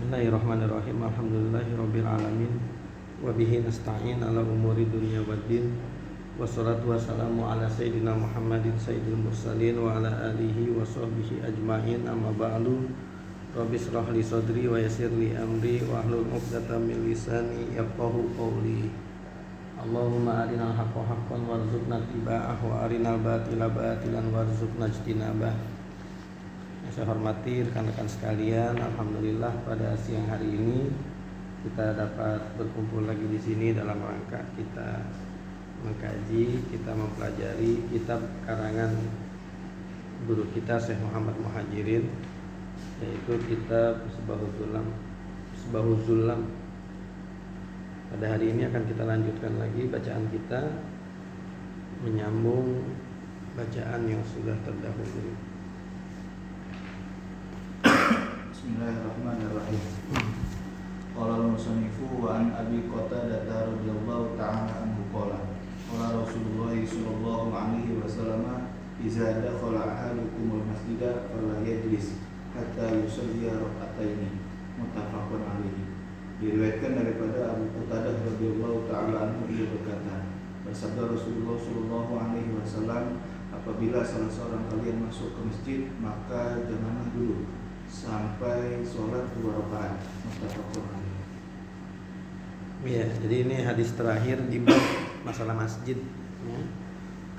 Bismillahirrahmanirrahim. Alhamdulillahirabbil alamin. Wa bihi nasta'in ala umuri dunya waddin. Wassalatu wassalamu ala sayyidina Muhammadin sayyidil mursalin wa ala alihi wa sahbihi ajmain. Amma ba'du. Rabbi shrah li sadri wa yassir li amri wa hlul 'uqdatam min lisani yafqahu qawli. Allahumma arinal haqqa haqqan warzuqna ittiba'ah wa arinal batila batilan warzuqna ijtinabah. Saya hormati rekan-rekan sekalian, alhamdulillah pada siang hari ini kita dapat berkumpul lagi di sini dalam rangka kita mengkaji, kita mempelajari kitab karangan guru kita Syekh Muhammad Muhajirin, yaitu kitab Misbahuz Zulam. Pada hari ini akan kita lanjutkan lagi bacaan kita, menyambung bacaan yang sudah terdahulu. Bismillahirrahmanirrahim. Qala al-musannifu wa an Abi Qatadah radhiyallahu ta'ala anhu qala qala Rasulullah sallallahu alaihi wasallam idza dakhala ahadukum al-masjida fala yajlis hatta yusalli rak'ataini, muttafaqun alaihi. Diriwayatkan daripada Abu Qatadah radhiyallahu ta'ala anhu, ia berkata, bersabda Rasulullah sallallahu alaihi wasallam, apabila salah seorang kalian masuk ke masjid, maka janganlah duduk sampai sholat 2 rakaat. Muttafaqun alaih. Ya, jadi ini hadis terakhir di bab masalah masjid. Ya.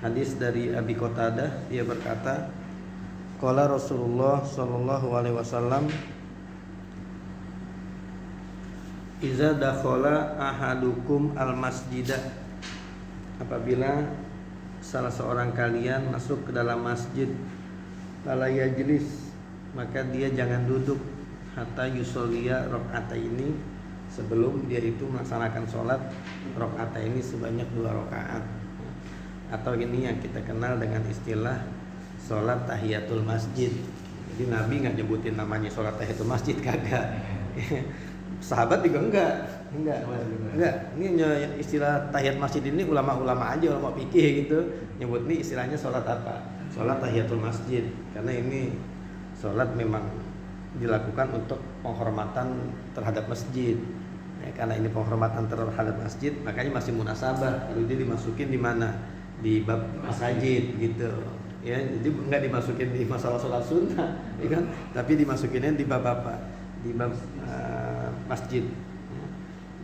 Hadis dari Abi Qatadah, dia berkata, qala Rasulullah sallallahu alaihi wasallam, iza dakhala ahadukum al-masjidah, apabila salah seorang kalian masuk ke dalam masjid, fala yajlis, maka dia jangan duduk hatta yusolliya rakaataini, sebelum dia itu melaksanakan sholat rakaataini sebanyak 2 rakaat, atau ini yang kita kenal dengan istilah sholat tahiyatul masjid. Jadi Nabi nggak nyebutin namanya sholat tahiyatul masjid, kagak. Sahabat juga enggak. Ini istilah tahiyat masjid ini ulama-ulama aja, ulama fikih gitu nyebut nih istilahnya sholat apa? Sholat tahiyatul masjid, karena ini sholat memang dilakukan untuk penghormatan terhadap masjid. Ya, karena ini penghormatan terhadap masjid, makanya masih munasabah kalau dia dimasukin di mana, di bab masjid gitu. Ya, jadi nggak dimasukin di masalah sholat sunnah, ya kan? Tapi dimasukinnya di bab apa? Di bab masjid. Ya.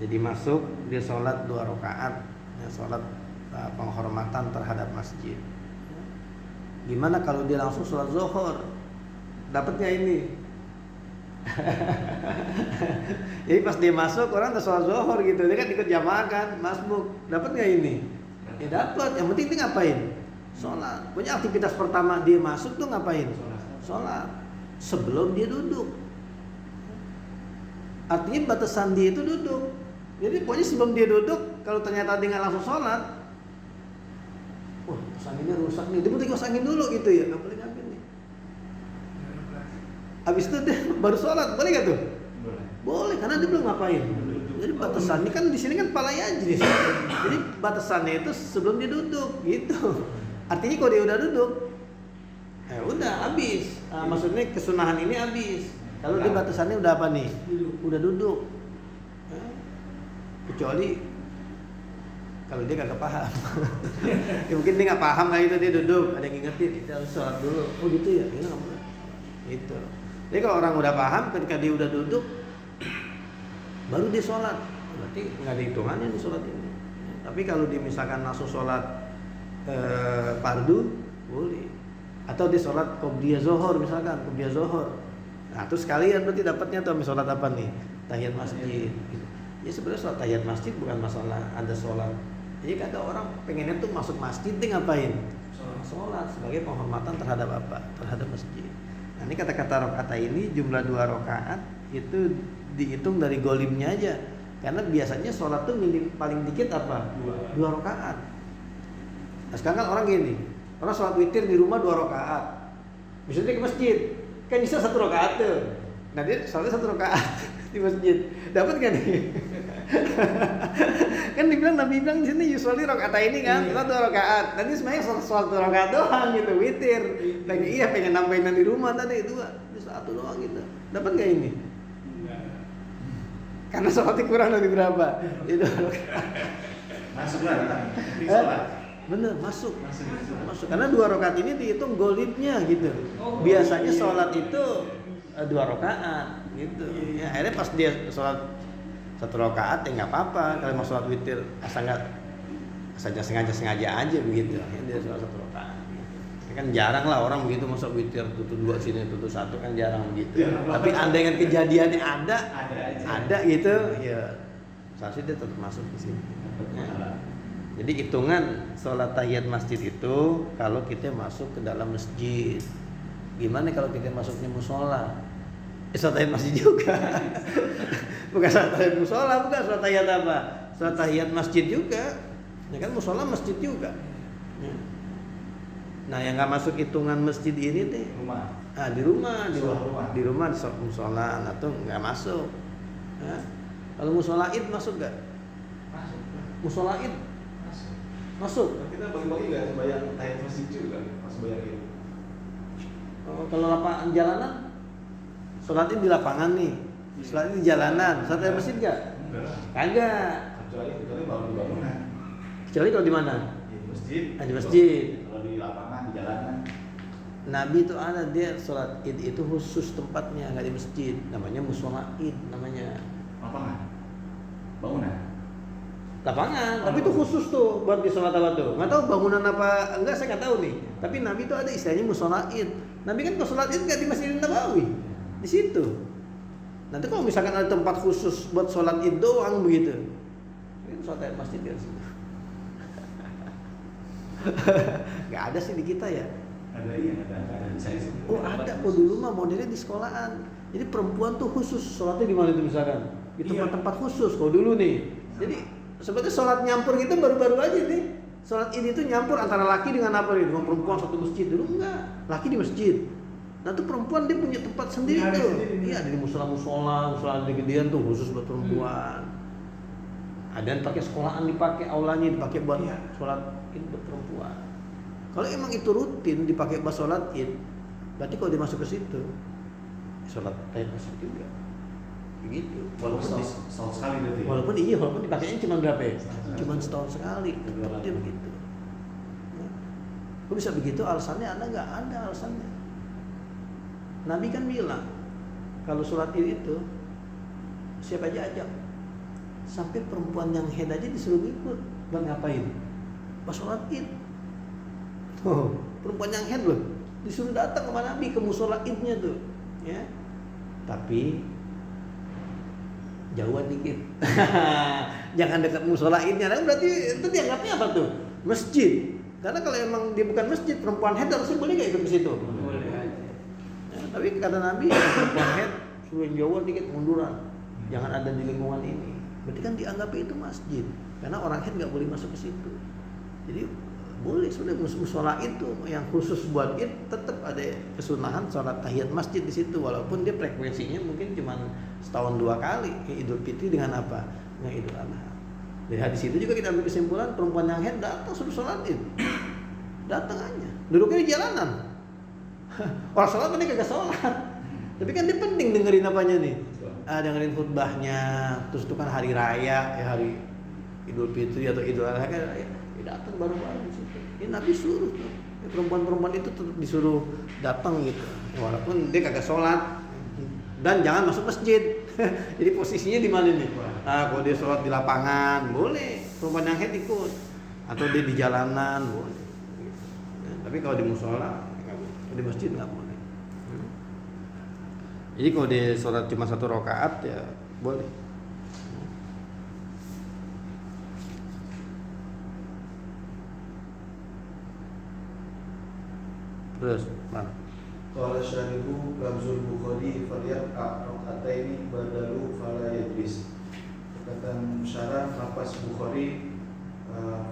Jadi masuk dia sholat 2 rakaat, ya, sholat penghormatan terhadap masjid. Ya. Gimana kalau dia langsung sholat zuhur? Dapatnya ini. Jadi pas dia masuk orang udah sholat zuhur gitu, dia kan ikut jamaah kan, masbuk. Dapat nggak ini? Ya dapat. Yang penting dia ngapain? Sholat. Punya aktivitas pertama dia masuk tuh ngapain? Sholat. Sebelum dia duduk. Artinya batasan dia itu duduk. Jadi pokoknya sebelum dia duduk, kalau ternyata dia nggak langsung sholat, wah anginnya rusak nih, dia mesti kipas angin dulu gitu ya, nggak boleh ngambil nih. Habis itu dia baru sholat, boleh nggak tuh? Boleh, karena dia belum ngapain. Jadi batasannya kan di sini kan pala yajlis. Jadi batasannya itu sebelum dia duduk gitu. Artinya kalau dia udah duduk, udah habis. Maksudnya kesunahan ini habis. Kalau dia batasannya udah apa nih? Udah duduk. Kecuali kalau dia kagak paham. Ya mungkin dia nggak paham lah itu, dia duduk, ada yang ngingetin, kita harus sholat dulu. Oh gitu ya, ini nggak boleh. Gitu. Jadi kalau orang udah paham, ketika dia udah duduk, baru dia sholat, berarti nggak ada hitungannya di sholat ini. Tapi kalau dia misalkan langsung sholat fardu, boleh. Atau dia sholat qobliyah zuhur misalkan, qobliyah zuhur. Nah terus sekalian berarti dapatnya tuh sholat apa nih? Tahiyat masjid. Gitu. Ya sebenarnya sholat tahiyat masjid bukan masalah ada sholat. Jadi kadang orang pengennya tuh masuk masjid dia ngapain? Sholat sebagai penghormatan terhadap apa? Terhadap masjid. Nah ini kata-kata rakaat ini jumlah 2 rakaat itu dihitung dari golimnya aja. Karena biasanya sholat tuh paling dikit apa? 2 rakaat. Nah sekarang kan orang gini, orang sholat witir di rumah 2 rakaat. Misalnya ke masjid, kan bisa 1 rakaat tuh. Nah dia sholatnya 1 rakaat di masjid. Dapat gak nih? Kan dibilang Nabi bilang di sini usually rakaat ini kan, kita 2 rakaat. Nanti sebenarnya sholat 2 rakaat doang gitu, witir. Lagi pengen nambahin di rumah tadi 2, 1 doang gitu. Dapat gak ini? Karena sholatnya kurang dari berapa? Itu Masuk lah kan. Penting sholat. bener masuk. Masuk. Karena 2 rakaat ini dihitung golidnya gitu. Biasanya sholat itu 2 rakaat gitu. Ya, akhirnya pas dia sholat 1 rakaat ya nggak apa-apa. Kalau mau sholat witir asal sengaja aja begitu. Ya, dia sholat 1 rakaat. Ya, kan jarang lah orang begitu masuk witir tutup 2 sini tutup 1 kan jarang begitu. Tapi andai kan kejadiannya ada gitu ya seharusnya dia tetap masuk di sini. Ya. Jadi hitungan sholat tahiyat masjid itu kalau kita masuk ke dalam masjid. Gimana kalau kita masuknya musola? Sholat tahiyat masjid juga. Bukan sholat tahiyat musola, bukan sholat tahiyat apa? Sholat tahiyat masjid juga. Ya kan musola masjid juga. Ya. Nah yang nggak masuk hitungan masjid ini deh. Rumah. Di rumah di musola atau nggak masuk. Ya. Kalau musola id masuk nggak? Masuk. Musola id masuk. Kita bagi-bagi nggak bayang tahiyat masjid juga pas bayang itu. Kalau lapangan jalanan, sholat id di lapangan nih, sholat id di jalanan, sholat di masjid nggak? Kagak. Kecuali baru di bangunan. Kecuali kalau di mana? Di masjid. Di masjid. Kalau di lapangan di jalanan. Nabi itu ada dia sholat id itu khusus tempatnya nggak di masjid, namanya musola id namanya. Lapangan. Bangunan. Lapangan, tapi itu khusus tuh buat di sholat apa tuh? Nggak tahu bangunan apa enggak saya nggak tahu nih. Tapi Nabi itu ada istilahnya musola id. Nabi kan kalau sholat id nggak di Masjidin Nabawi, di situ. Nanti kalau misalkan ada tempat khusus buat sholat id doang begitu, ini sholat id masjid di sini. Nggak ada sih di kita ya. Ada di saya sih. Oh ada, oh dulu mah modelnya di sekolahan. Jadi perempuan tuh khusus sholatnya di mana tuh misalkan? Di tempat-tempat khusus. Kalau dulu nih, jadi sebetulnya sholat nyampur gitu baru-baru aja nih. Sholat ini tuh nyampur antara laki dengan apa nih? Dengan perempuan satu masjid. Dulu enggak, laki di masjid. Nah tuh perempuan dia punya tempat sendiri tuh. Iya, ada di musola di gedean tuh khusus buat perempuan. Ada yang pakai sekolahan dipakai aulanya dipakai buat sholat id buat perempuan. Kalau emang itu rutin dipakai buat sholat id, berarti kalau dia masuk ke situ sholat tahiyat masjid juga. Begitu. Setahun sekali berarti. Walaupun dipakainya cuma berapa ya? Cuma setahun sekali. Tetap dia begitu. Ya. Kok bisa begitu? Alasannya ada nggak? Ada alasannya. Nabi kan bilang kalau sholat id itu siapa aja ajak. Sampai perempuan yang head aja disuruh ikut. Buat ngapain? Pas sholat id. Tuh, perempuan yang head loh disuruh datang ke Nabi ke musola idnya tuh. Ya. Tapi jauhan dikit. Jangan dekat musola idnya. Nah, berarti itu dianggapnya apa tuh? Masjid. Karena kalau emang dia bukan masjid, perempuan head harusnya boleh nggak ikut ke situ? Boleh aja. Ya, tapi kata Nabi, perempuan head suruh jauhan dikit munduran. Jangan ada di lingkungan ini. Berarti kan dianggap itu masjid. Karena orang head nggak boleh masuk ke situ. Jadi boleh sudah musola itu yang khusus buat id tetap ada kesunahan sholat tahiyat masjid di situ walaupun dia frekuensinya mungkin cuma setahun 2 kali kayak Idul Fitri dengan apa? Dengan Idul Adha. Dari hadis itu juga kita ambil kesimpulan perempuan yang haid datang suruh sholat id. Datang aja. Duduknya di jalanan. Orang sholat kan dia kagak sholat. Tapi kan dia penting dengerin apanya nih? Dengerin khutbahnya. Terus itu kan hari raya, ya hari Idul Fitri atau Idul Adha kan datang baru-baru di situ. Ini Nabi suruh tuh. Perempuan-perempuan itu tetap disuruh datang gitu. Walaupun dia kagak sholat dan jangan masuk masjid. Jadi posisinya di mana nih? Kalau dia sholat di lapangan boleh, perempuan yang haid ikut. Atau dia di jalanan boleh. Tapi kalau di musola nggak boleh. Kalau di masjid nggak boleh. Jadi kalau dia sholat cuma 1 rakaat ya boleh. Terus, mana? Qala syarihu lafzul Bukhari falyarqa raqataini badalu fala yajlis. Kata syarah lafaz Bukhari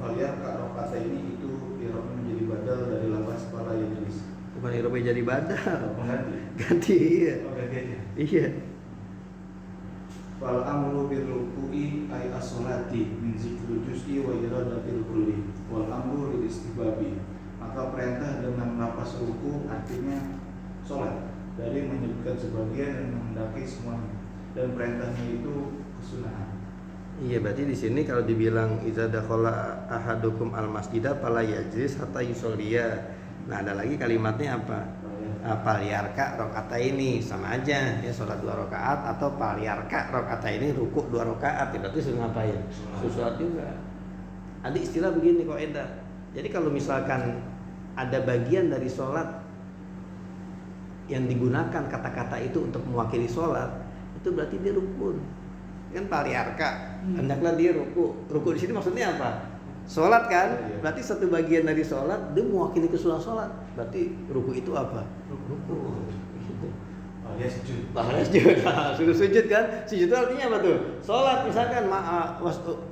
falyarqa raqataini itu i'rabnya menjadi badal dari lafaz fala yajlis. Bukan i'rabnya jadi badal. Pengganti. Ganti iya. Oh, ganti aja. Iya. Fal amru bir ruku'i ay as-salati min zikril juz'i wa iradatil kulli wal amru lil istihbabi. Maka perintah dengan nafas ruku artinya sholat dari menyebutkan sebagian dan menghendaki semuanya. Dan perintahnya itu kesunahan. Iya, berarti di sini kalau dibilang iza dakhala ahadukum al masjidah fala yajlis hatta yusolliya. Nah, ada lagi kalimatnya apa? Palyarka rakaataini, sama aja ya, sholat 2 rakaat atau palyarka rakaataini, rukuk 2 rakaat. Ya, berarti suruh ngapain? Suruh sholat juga. Ada istilah begini kaidah. Jadi kalau misalkan ada bagian dari sholat yang digunakan kata-kata itu untuk mewakili sholat, itu berarti dia rukun. Kan palyarka, hendaklah dia ruku. Ruku di sini maksudnya apa? Sholat kan? Berarti satu bagian dari sholat dia mewakili kesulitan sholat. Berarti ruku itu apa? Ruku. Gitu. Dia sujud. Bahaya sujud. Suruh sujud kan? Sujud itu artinya apa tuh? Sholat misalkan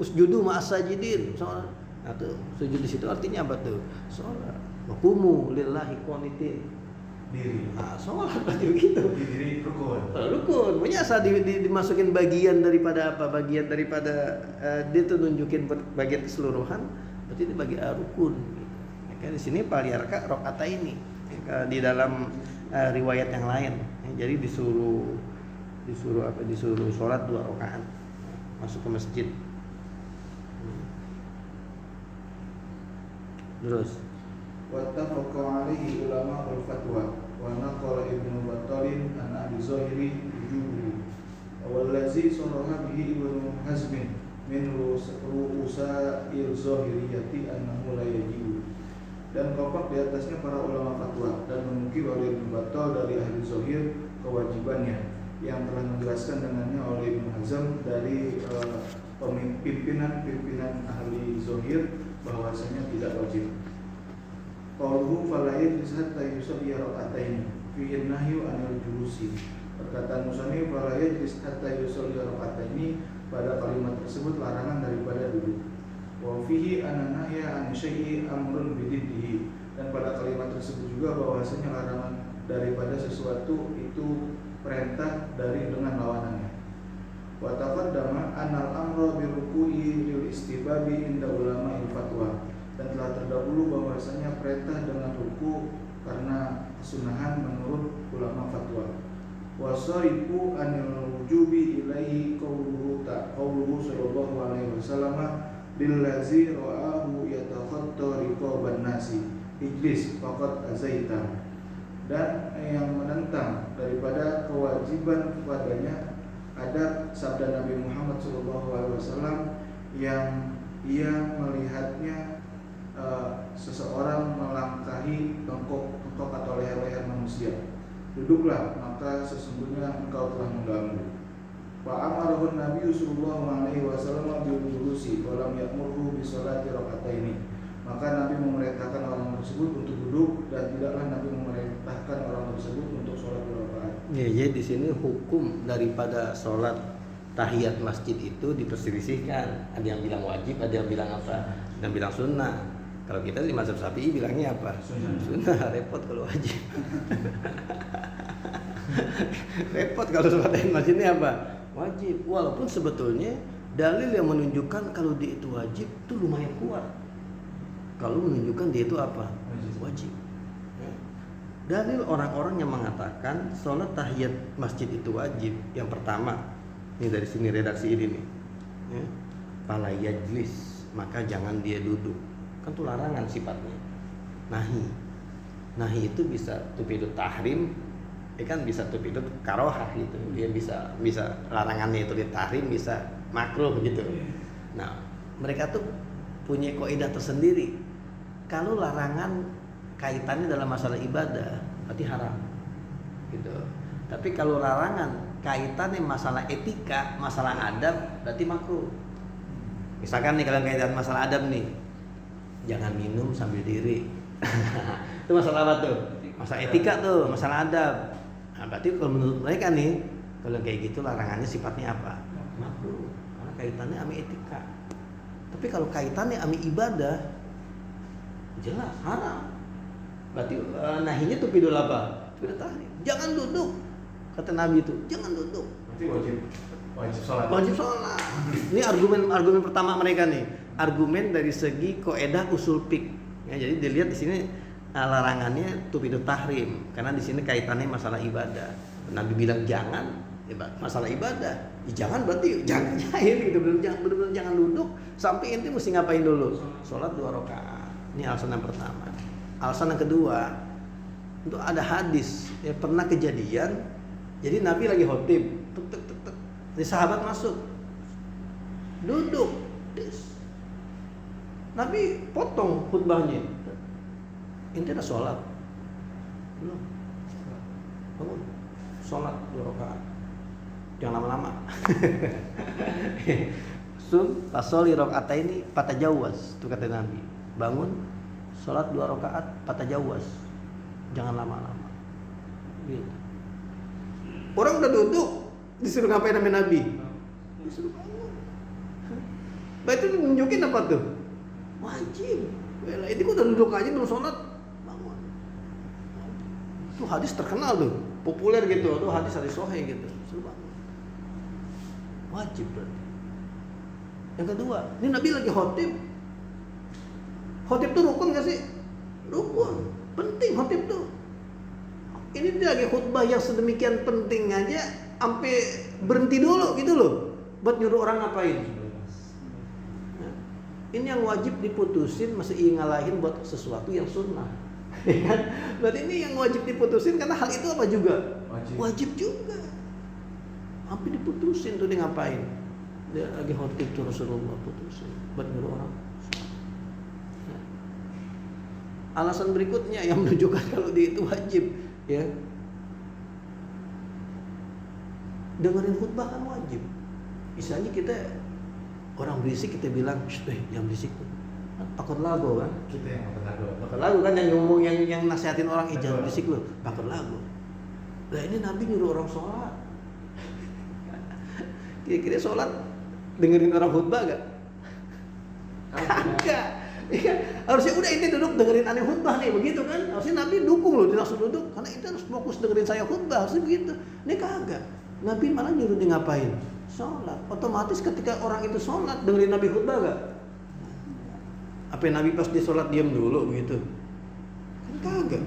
usjudu ma'as-sajidin. Sholat. Nah tuh sujud di situ artinya apa tuh? Sholat. Waqumu lillahi qanitin. Diri. Nah, sholat berarti begitu. Diri rukun. Rukun, punya asal dimasukin bagian daripada apa? Bagian daripada dia tuh nunjukin bagian keseluruhan, berarti itu bagi rukun. Ya, di sini palyarka rakaataini di dalam riwayat yang lain. Ya, jadi disuruh sholat 2 rakaat masuk ke masjid. Terus Wattafaqa alaihi ulama al-fatwa wa naqala Ibnu Battalin an Abi Zahiri wujubuhu wallazi saraha bihi Ibnu Hazmin min ru'usail zahiriyati annahu la yajibu. Dan kompak di atasnya para ulama fatwa dan menukil oleh Ibnu Battal dari ahli zahir kewajibannya yang telah menjelaskan dengannya oleh Ibnu Hazm dari pimpinan ahli zahir bahwasanya tidak wajib. Qauluhu fala yajlis hatta yusalli raka'ataini fihi nahyu 'anil julusi. Perkataan musannif fala yajlis hatta yusalli raka'ataini, pada kalimat tersebut larangan daripada duduk. Wa fihi anna nahya 'an syai'i amrun bididdihi, dan pada kalimat tersebut juga bahwasanya larangan daripada sesuatu itu perintah dari dengan lawanannya. Wa taqaddama anal amra birruku'i lil istibabi inda ulama'il fatwa, dan telah terdahulu bahwasanya perintah dengan ruku karena kesunahan menurut ulama fatwa. Wasaiku anil wujubi ilaihi qauluhu sallallahu alaihi wasallam lillazi ra'ahu yatakhatta riqaban nasi ijlis faqad azaita. Dan yang menentang daripada kewajiban kepadanya ada sabda Nabi Muhammad sallallahu alaihi wasallam yang ia melihatnya seseorang melangkahi tengkok atau leher-leher manusia. Duduklah, maka sesungguhnya engkau telah mengganggu. Wa amarahu Nabi sallallahu alaihi wasallam bil julusi wa lam ya'murhu bi sholati raka'ataini. Maka Nabi memerintahkan orang tersebut untuk duduk dan tidaklah Nabi memerintahkan orang tersebut untuk sholat 2 rakaat. ya, jadi di sini hukum daripada sholat tahiyat masjid itu diperselisihkan. Ada yang bilang wajib, ada yang bilang apa? Ada yang bilang sunnah. Kalau kita di mazhab Syafi'i bilangnya apa? Sunnah. Repot kalau wajib. Repot kalau sholat tahiyat masjid ini apa? Wajib. Walaupun sebetulnya dalil yang menunjukkan kalau dia itu wajib itu lumayan kuat. Kalau menunjukkan dia itu apa? Wajib. Ya. Dalil orang-orang yang mengatakan sholat tahiyat masjid itu wajib. Yang pertama, ini dari sini redaksi ini nih. Ya. Fala yajlis, maka jangan dia duduk. Kan itu larangan sifatnya. Nahi itu bisa tufidut tahrim, kan bisa tufidut karohah gitu. Dia bisa larangannya itu di tahrim, bisa makruh gitu. Nah, mereka tuh punya kaidah tersendiri. Kalau larangan kaitannya dalam masalah ibadah, berarti haram. Gitu. Tapi kalau larangan kaitannya masalah etika, masalah adab, berarti makruh. Misalkan nih kalian kaitan masalah adab nih, jangan minum sambil diri. Itu masalah apa tuh? Masalah etika tuh, masalah adab. Nah, berarti kalau menurut mereka nih, kalau kayak gitu larangannya sifatnya apa? Makruh. Karena kaitannya sama etika. Tapi kalau kaitannya sama ibadah, jelas haram. Berarti nahinya tuh pidul apa? Pidul tahrim. Jangan duduk. Kata Nabi itu, jangan duduk. Berarti wajib sholat. Wajib sholat. Ini argumen pertama mereka nih. Argumen dari segi kaidah usul fiqh. Ya, jadi dilihat di sini larangannya tufidut tahrim karena di sini kaitannya masalah ibadah. Nabi bilang jangan, Masalah ibadah, jangan berarti jangan jahil gitu, benar-benar jangan duduk sampai inti mesti ngapain dulu? Sholat 2 rakaat. Ini alasan yang pertama. Alasan yang kedua, untuk ada hadis, ya pernah kejadian, jadi Nabi lagi khotib, di sahabat masuk, duduk, Nabi potong khutbahnya, inti ada sholat, belum, bangun, sholat 2 rakaat. Jangan lama-lama. Sun fasoli rakaataini fatajawaz, itu kata Nabi. Bangun, sholat 2 rakaat fatajawaz. Jangan lama-lama. Gitu. Orang udah duduk, disuruh ngapain sama Nabi? Disuruh bangun. Berarti itu nunjukin apa tuh? Wajib. Wela, ini kok udah duduk aja belum sholat, bangun. Itu hadis terkenal tuh, populer gitu. Tuh hadis sahih gitu. Suruh bangun. Wajib berarti. Yang kedua, ini Nabi lagi khotib. Khotib tuh rukun gak sih? Rukun. Penting khotib tuh. Ini dia lagi khutbah yang sedemikian penting aja, sampai berhenti dulu gitu loh, buat nyuruh orang ngapain. Nah, ini yang wajib diputusin masih ngalahin buat sesuatu yang sunnah. Berarti ini yang wajib diputusin karena hal itu apa juga? Wajib juga. Hampir diputusin tuh dia ngapain? Dia lagi khotib tuh Rasulullah putusin buat nyuruh orang. Nah, alasan berikutnya yang menunjukkan kalau dia itu wajib, ya. Dengerin khutbah kan wajib. Misalnya kita orang berisik kita bilang, jangan berisik. Takut lagu kan? Kita yang takut lagu kan yang ngomong yang nasihatin orang, jangan berisik lo, takut lagu. Nah ini Nabi nyuruh orang sholat. Kira-kira sholat dengerin orang khutbah gak? Kagak. Ya, harusnya udah ini duduk dengerin aneh khutbah nih, begitu kan? Harusnya Nabi dukung loh, dia langsung duduk karena itu harus fokus dengerin saya khutbah, harusnya begitu. Ini kagak. Nabi malah nyuruh dia ngapain? Sholat. Otomatis ketika orang itu sholat dengerin Nabi khutbah gak? Apa Nabi pas dia sholat diam dulu begitu? Kan kagak.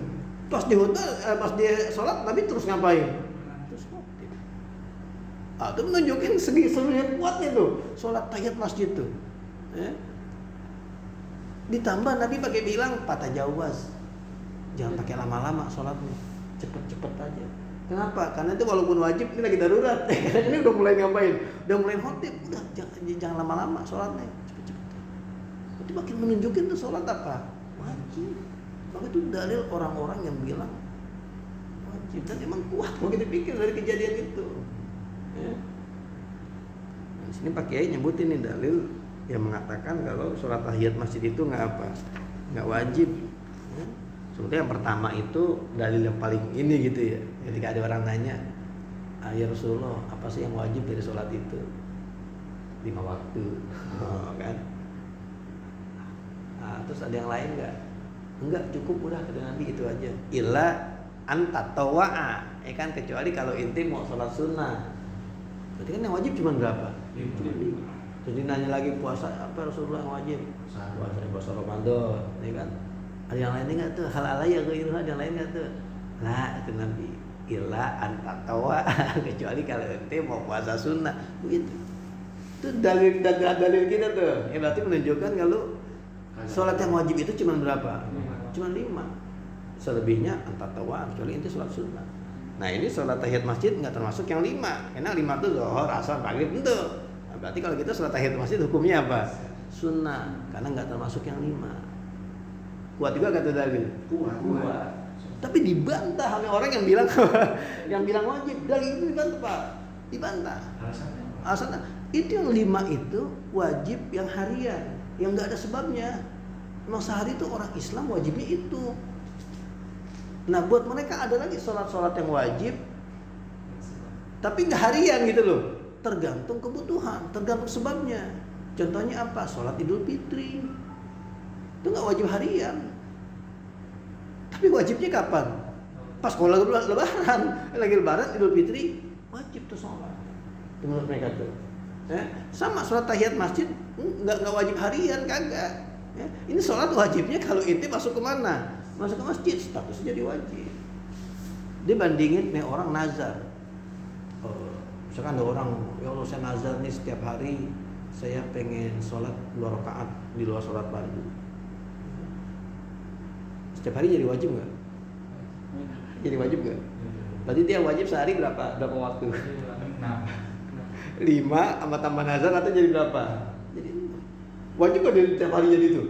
Pas dia khutbah, pas dia sholat Nabi terus ngapain? Itu menunjukin sebenarnya kuatnya tuh sholat tahiyat masjid tuh. Ditambah Nabi pakai bilang fatajawaz, jangan pakai lama-lama sholatnya, cepet-cepet aja. Kenapa? Karena itu walaupun wajib ini lagi darurat. Ini udah mulai ngapain? Udah mulai khotib, udah jangan lama-lama sholatnya, cepet-cepet. Itu makin menunjukin tuh sholat apa? Wajib. Maka itu dalil orang-orang yang bilang wajib dan emang kuat kalau kita pikir dari kejadian itu. Ya. Di sini Pak Kiai nyebutin nih dalil yang mengatakan kalau sholat tahiyat masjid itu nggak wajib. Ya. Sebetulnya yang pertama itu dalil yang paling ini gitu ya. Ketika ada orang nanya, ya Rasulullah, apa sih yang wajib dari sholat itu? 5 waktu, kan? Nah, terus ada yang lain nggak? Enggak, cukup udah kata Nabi itu aja. Illa anta tawa'a, kan kecuali kalau inti mau sholat sunnah. Berarti kan yang wajib cuma berapa? 5. Jadi nanya lagi puasa apa Rasulullah yang wajib? Puasa Ramadan, ya kan? Ada yang lain enggak tuh? Hal alaya ke ada yang lain enggak tuh? Lah, itu Nabi. Illa anta tawa, kecuali kalau ente mau puasa sunnah, begitu. Itu dalil kita tuh. Ya berarti menunjukkan kalau sholat yang wajib itu cuma berapa? Cuma 5. Selebihnya anta tawa, kecuali ente sholat sunnah. Nah ini sholat tahiyat masjid nggak termasuk yang 5, karena 5 itu zuhur, asar, maghrib itu. Nah, berarti kalau kita sholat tahiyat masjid hukumnya apa? Sunnah, karena nggak termasuk yang 5. Kuat juga kata dalil. Kuat. Tapi dibantah oleh orang yang bilang wajib. Dalil itu dibantah Pak, dibantah. Alasannya itu yang 5 itu wajib yang harian, yang nggak ada sebabnya. Memang sehari itu orang Islam wajibnya itu. Nah buat mereka ada lagi sholat-sholat yang wajib tapi nggak harian gitu loh, tergantung kebutuhan, tergantung sebabnya. Contohnya apa? Sholat Idul Fitri itu nggak wajib harian, tapi wajibnya kapan? Pas kalau lebaran, lagi lebaran Idul Fitri wajib tuh sholat. Menurut mereka tuh, sama sholat tahiyat masjid nggak wajib harian, kagak. Ini sholat wajibnya kalau inti masuk ke mana? Masuk ke masjid, statusnya jadi wajib. Dia bandingin nih orang nazar. Misalkan ada orang, ya Allah saya nazar nih setiap hari saya pengen sholat 2 rakaat di luar sholat fardu. Setiap hari jadi wajib nggak? Jadi wajib nggak? Berarti dia wajib sehari berapa waktu? 5 sama tambah nazar atau jadi berapa? Jadi wajib nggak dari setiap hari jadi itu?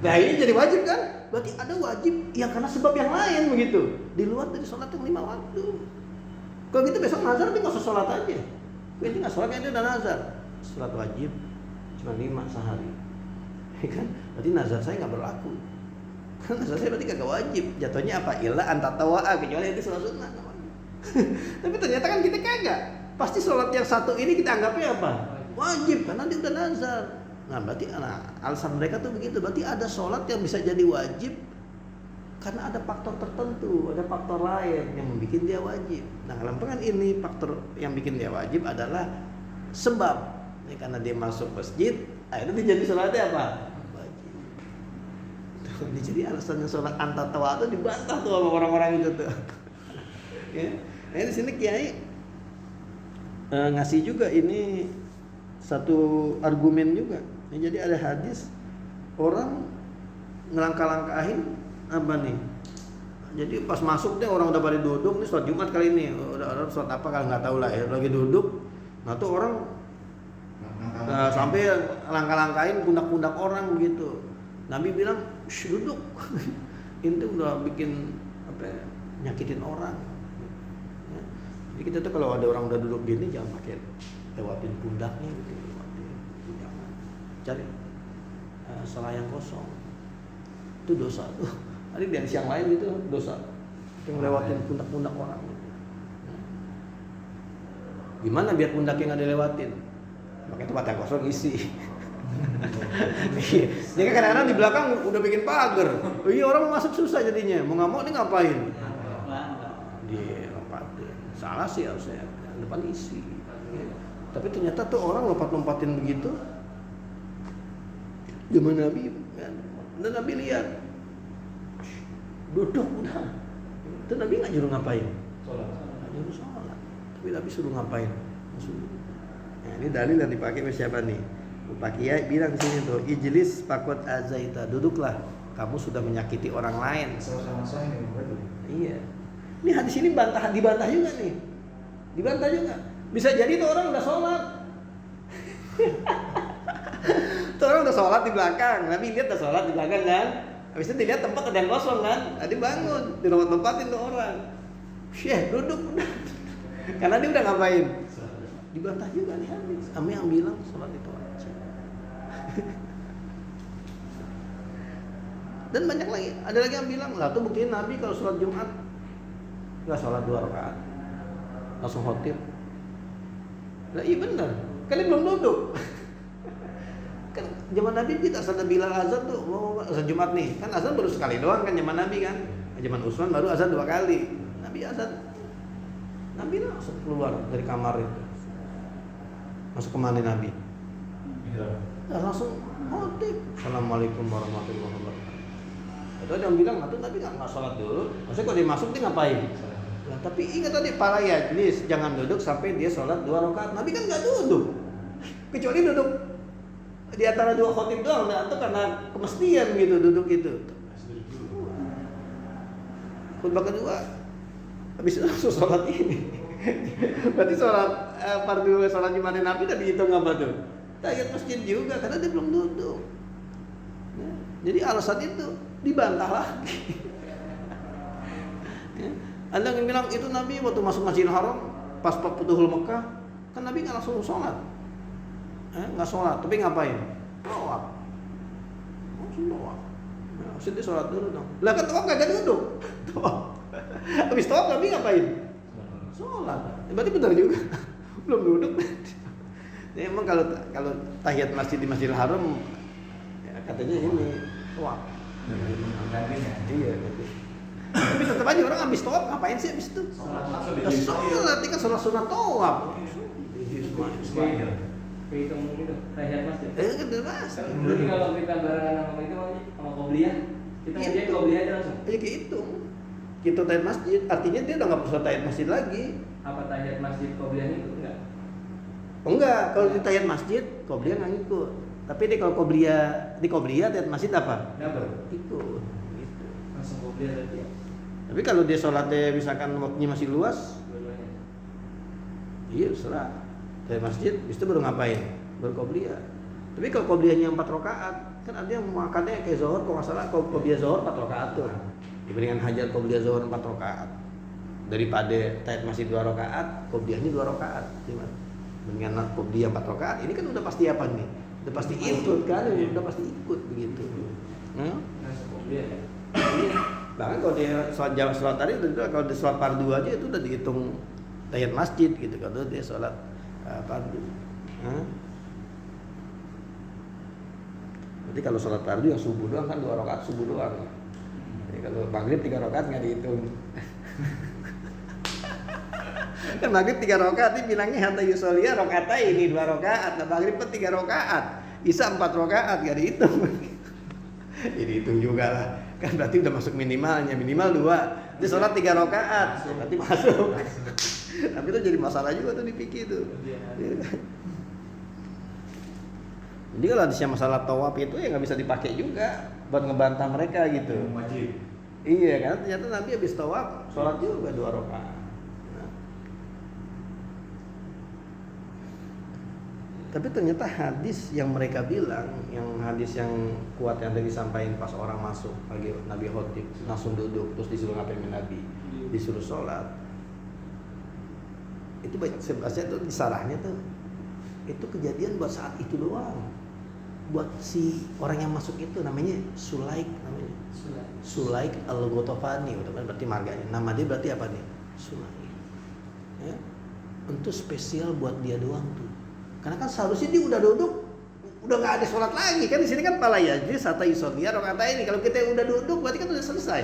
Nah ini jadi wajib kan? Berarti ada wajib yang karena sebab yang lain begitu. Di luar dari sholat yang 5 waktu. Kalau gitu besok nazar tapi nggak usah sholat aja. Ini nggak sholat, ini udah nazar. Sholat wajib cuma 5 sehari. Kan? Berarti nazar saya nggak berlaku. Karena nazar saya berarti kagak wajib. Jatuhnya apa? Illa antatawa'a, kecuali itu sholat sunnah. Tapi ternyata kan kita kagak. Pasti sholat yang satu ini kita anggapnya apa? Wajib, karena dia udah nazar. Nah berarti alasan mereka tuh begitu. Berarti ada sholat yang bisa jadi wajib karena ada faktor tertentu, ada faktor lain yang membuat dia wajib. Nah kelampangan ini faktor yang bikin dia wajib adalah sebab. Ini karena dia masuk masjid, akhirnya dia jadi sholatnya apa? Wajib. Tuh, jadi alasannya sholat antatawa itu dibantah tuh sama orang-orang itu tuh. Ya. Nah di sini Kiai ngasih juga ini satu argumen juga. Ya, jadi ada hadis orang ngelangkah-langkahin apa nih? Jadi pas masuk deh orang udah pada duduk nih sholat Jumat kali ini, udah sholat apa kalau nggak tahu lah ya, lagi duduk. Nah tuh orang sampai langkah-langkahin pundak-pundak orang begitu. Nabi bilang, duduk. Ini udah bikin apa? Nyakitin orang. Ya. Jadi kita tuh kalau ada orang udah duduk gini jangan pakai lewatin pundaknya gitu, jangan. Cari selayang kosong. Itu dosa tuh. Ada di yang lain itu dosa. Yang lewatin pundak-pundak orang. Gimana biar pundaknya nggak dilewatin? Pakai tempat yang kosong isi. Ini kan kadang-kadang di belakang udah bikin pagar. Oh iya orang mau masuk susah jadinya. Mau nggak mau ini ngapain? Dilompatin. Salah sih harusnya. Depan isi. Tapi ternyata tuh orang lompat-lompatin begitu. Zaman Nabi, dan Nabi lihat duduk udah. Itu Nabi nggak nyuruh ngapain? Nggak nyuruh sholat. Tapi Nabi suruh ngapain? Suruh. Nah, ini dalil yang dipakai oleh siapa nih? Pak Kiai bilang di sini tuh, ijlis pakot azaita, duduklah. Kamu sudah menyakiti orang lain. Iya. Ini hadis ini dibantah juga nih. Dibantah juga. Bisa jadi tuh orang udah sholat. Tuh orang udah sholat di belakang. Nabi lihat udah sholat di belakang kan. Habis itu dilihat tempat ada yang kosong kan. Tadi bangun, dilompat-lompatin tuh orang. Syekh duduk udah. Karena dia udah ngapain? Dibantah juga nih hadis. Kami yang bilang sholat itu wajib. Dan banyak lagi. Ada lagi yang bilang lah tuh buktiin Nabi kalau sholat Jumat nggak sholat 2 rakaat, langsung khotib. Lah iya benar. Kan dia belum duduk. Kan zaman Nabi kita ada Bilal azan tuh mau azan Jumat nih. Kan azan baru sekali doang kan zaman Nabi kan. Zaman Utsman baru azan 2 kali. Nabi azan. Nabi langsung keluar dari kamar itu. Masuk kemana Nabi? Ya, langsung khotib. Assalamualaikum warahmatullahi wabarakatuh. Itu ada yang bilang atau Nabi nggak sholat dulu. Maksudnya kalau dia masuk dia ngapain? Nah, tapi ingat tadi para yajlis jangan duduk sampai dia sholat 2 rakaat. Nabi kan nggak duduk, kecuali duduk di antara 2 khotib doang. Nah, itu karena kemestian gitu duduk itu. Khutbah kedua habis langsung sholat ini. Berarti sholat fardu sholat Jumat Nabi udah dihitung apa tuh? Tahiyat masjid juga karena dia belum duduk. Nah, jadi alasan itu dibantah lagi. Ya. Ada yang bilang itu Nabi waktu masuk Masjidil Haram pas Futuhul Mekah kan Nabi nggak langsung sholat, nggak sholat tapi ngapain? Tawaf. Langsung tawaf. Nah, dia sholat dulu dong. Lah kan tawaf nggak duduk. Tawaf. Habis tawaf Nabi ngapain? Sholat. Berarti benar juga. Belum duduk. Ya, emang kalau tahiyat masjid di Masjidil Haram ya, katanya ini tawaf. Iya. Tapi tetap aja orang habis tawaf ngapain sih habis itu? Sholat, ini kan sholat sunat tawaf. Hitung gitu, tahiyat masjid. Kan jelas. Berarti kalau kita barengan sama itu sama qobliyah, kita kerjain qobliyah aja langsung. Ya gitu. Kita tahiyat masjid, artinya dia udah nggak perlu tahiyat masjid lagi. apa tahiyat masjid qobliyah itu enggak? Enggak, kalau di tahiyat masjid qobliyah nggak ngikut. Tapi di kalau qobliyah tahiyat masjid apa? Double. Ikut. Gitu. Langsung qobliyah berarti ya. Tapi kalau dia sholatnya misalkan waktunya masih luas, Dua-duanya. iya serah. Tahiyat masjid, habis itu baru ngapain? Baru qobliyah. Tapi kalau qobliyahnya 4 rakaat, kan ada yang makannya kayak zuhur, kalau nggak salah kalau qobliyah zuhur 4 rakaat tuh. Dibandingkan hajar qobliyah zuhur 4 rakaat. Daripada tahiyat masjid 2 rakaat, qobliyahnya 2 rakaat. Gimana? Dengan qobliyah 4 rakaat, ini kan udah pasti apa nih? Udah pasti ikut kan, udah pasti ikut begitu. Langsung qobliyah ya. Iya. Bahkan kalau dia sholat tadi itu kalau dia sholat fardu aja itu udah dihitung tahiyat masjid gitu kalau dia sholat fardu. Berarti kalau sholat fardu yang subuh doang kan 2 rakaat subuh doang. Jadi kalau maghrib 3 rakaat nggak dihitung. Kan maghrib 3 rakaat ini bilangnya hatta yusolliya rakaata ini 2 rakaat. Nah maghrib kan 3 rakaat, isya 4 rakaat nggak dihitung. Jadi hitung juga lah. Kan berarti udah masuk minimalnya, minimal 2. Dia sholat 3 rakaat, berarti masuk. Tapi itu jadi masalah juga tuh di fikih tuh. Jadi kalau ada masalah tawaf itu ya nggak bisa dipakai juga buat ngebantah mereka gitu. Wajib. Iya karena ternyata Nabi habis tawaf sholat juga 2 rakaat. Nah. Tapi ternyata hadis yang mereka bilang, yang hadis yang kuat yang tadi disampaikan pas orang masuk lagi Nabi khotib langsung duduk terus disuruh ngapain Nabi, disuruh sholat. Itu banyak sebenarnya tuh disarahnya tuh itu kejadian buat saat itu doang. Buat si orang yang masuk itu namanya Sulaik namanya. Sulaik Al-Ghatafani, berarti marganya. Nama dia berarti apa nih? Sulaik. Ya. Untuk spesial buat dia doang tuh. Karena kan seharusnya dia udah duduk, udah nggak ada sholat lagi kan di sini kan pala yajlis hatta yusolliya rakaata ini. Kalau kita udah duduk berarti kan udah selesai.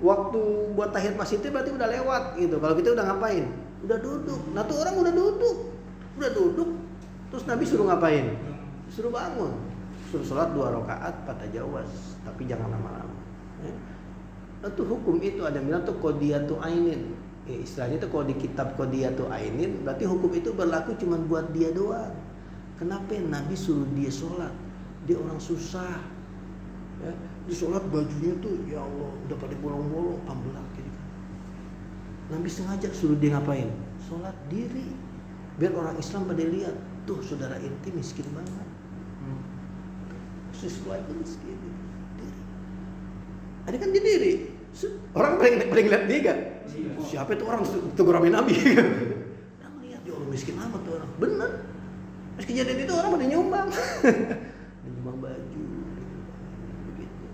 Waktu buat tahiyat masjid itu berarti udah lewat gitu. Kalau kita udah ngapain? Udah duduk. Nah tuh orang udah duduk. Terus Nabi suruh ngapain? Suruh bangun, suruh sholat 2 rakaat fatajawaz, tapi jangan lama-lama. Ya. Itu hukum itu ada bilang tuh qodiyatu ainin. Istilahnya itu kalau di kitab qodiyatu ainin, berarti hukum itu berlaku cuma buat dia doang. Kenapa Nabi suruh dia sholat? Dia orang susah. Ya, di sholat bajunya tuh ya Allah udah pada bolong-bolong, pambelak gitu. Nabi sengaja suruh dia ngapain? Sholat diri, biar orang Islam pada lihat tuh saudara inti miskin banget. Sesuai itu miskin diri. Ada kan dia diri. Orang paling lihat dia kan. Siapa itu orang tegur rame Nabi. Orang lihat dia orang miskin amat tuh orang. Bener. Pas kejadian itu orang pada nyumbang. Nyumbang baju. Begitu.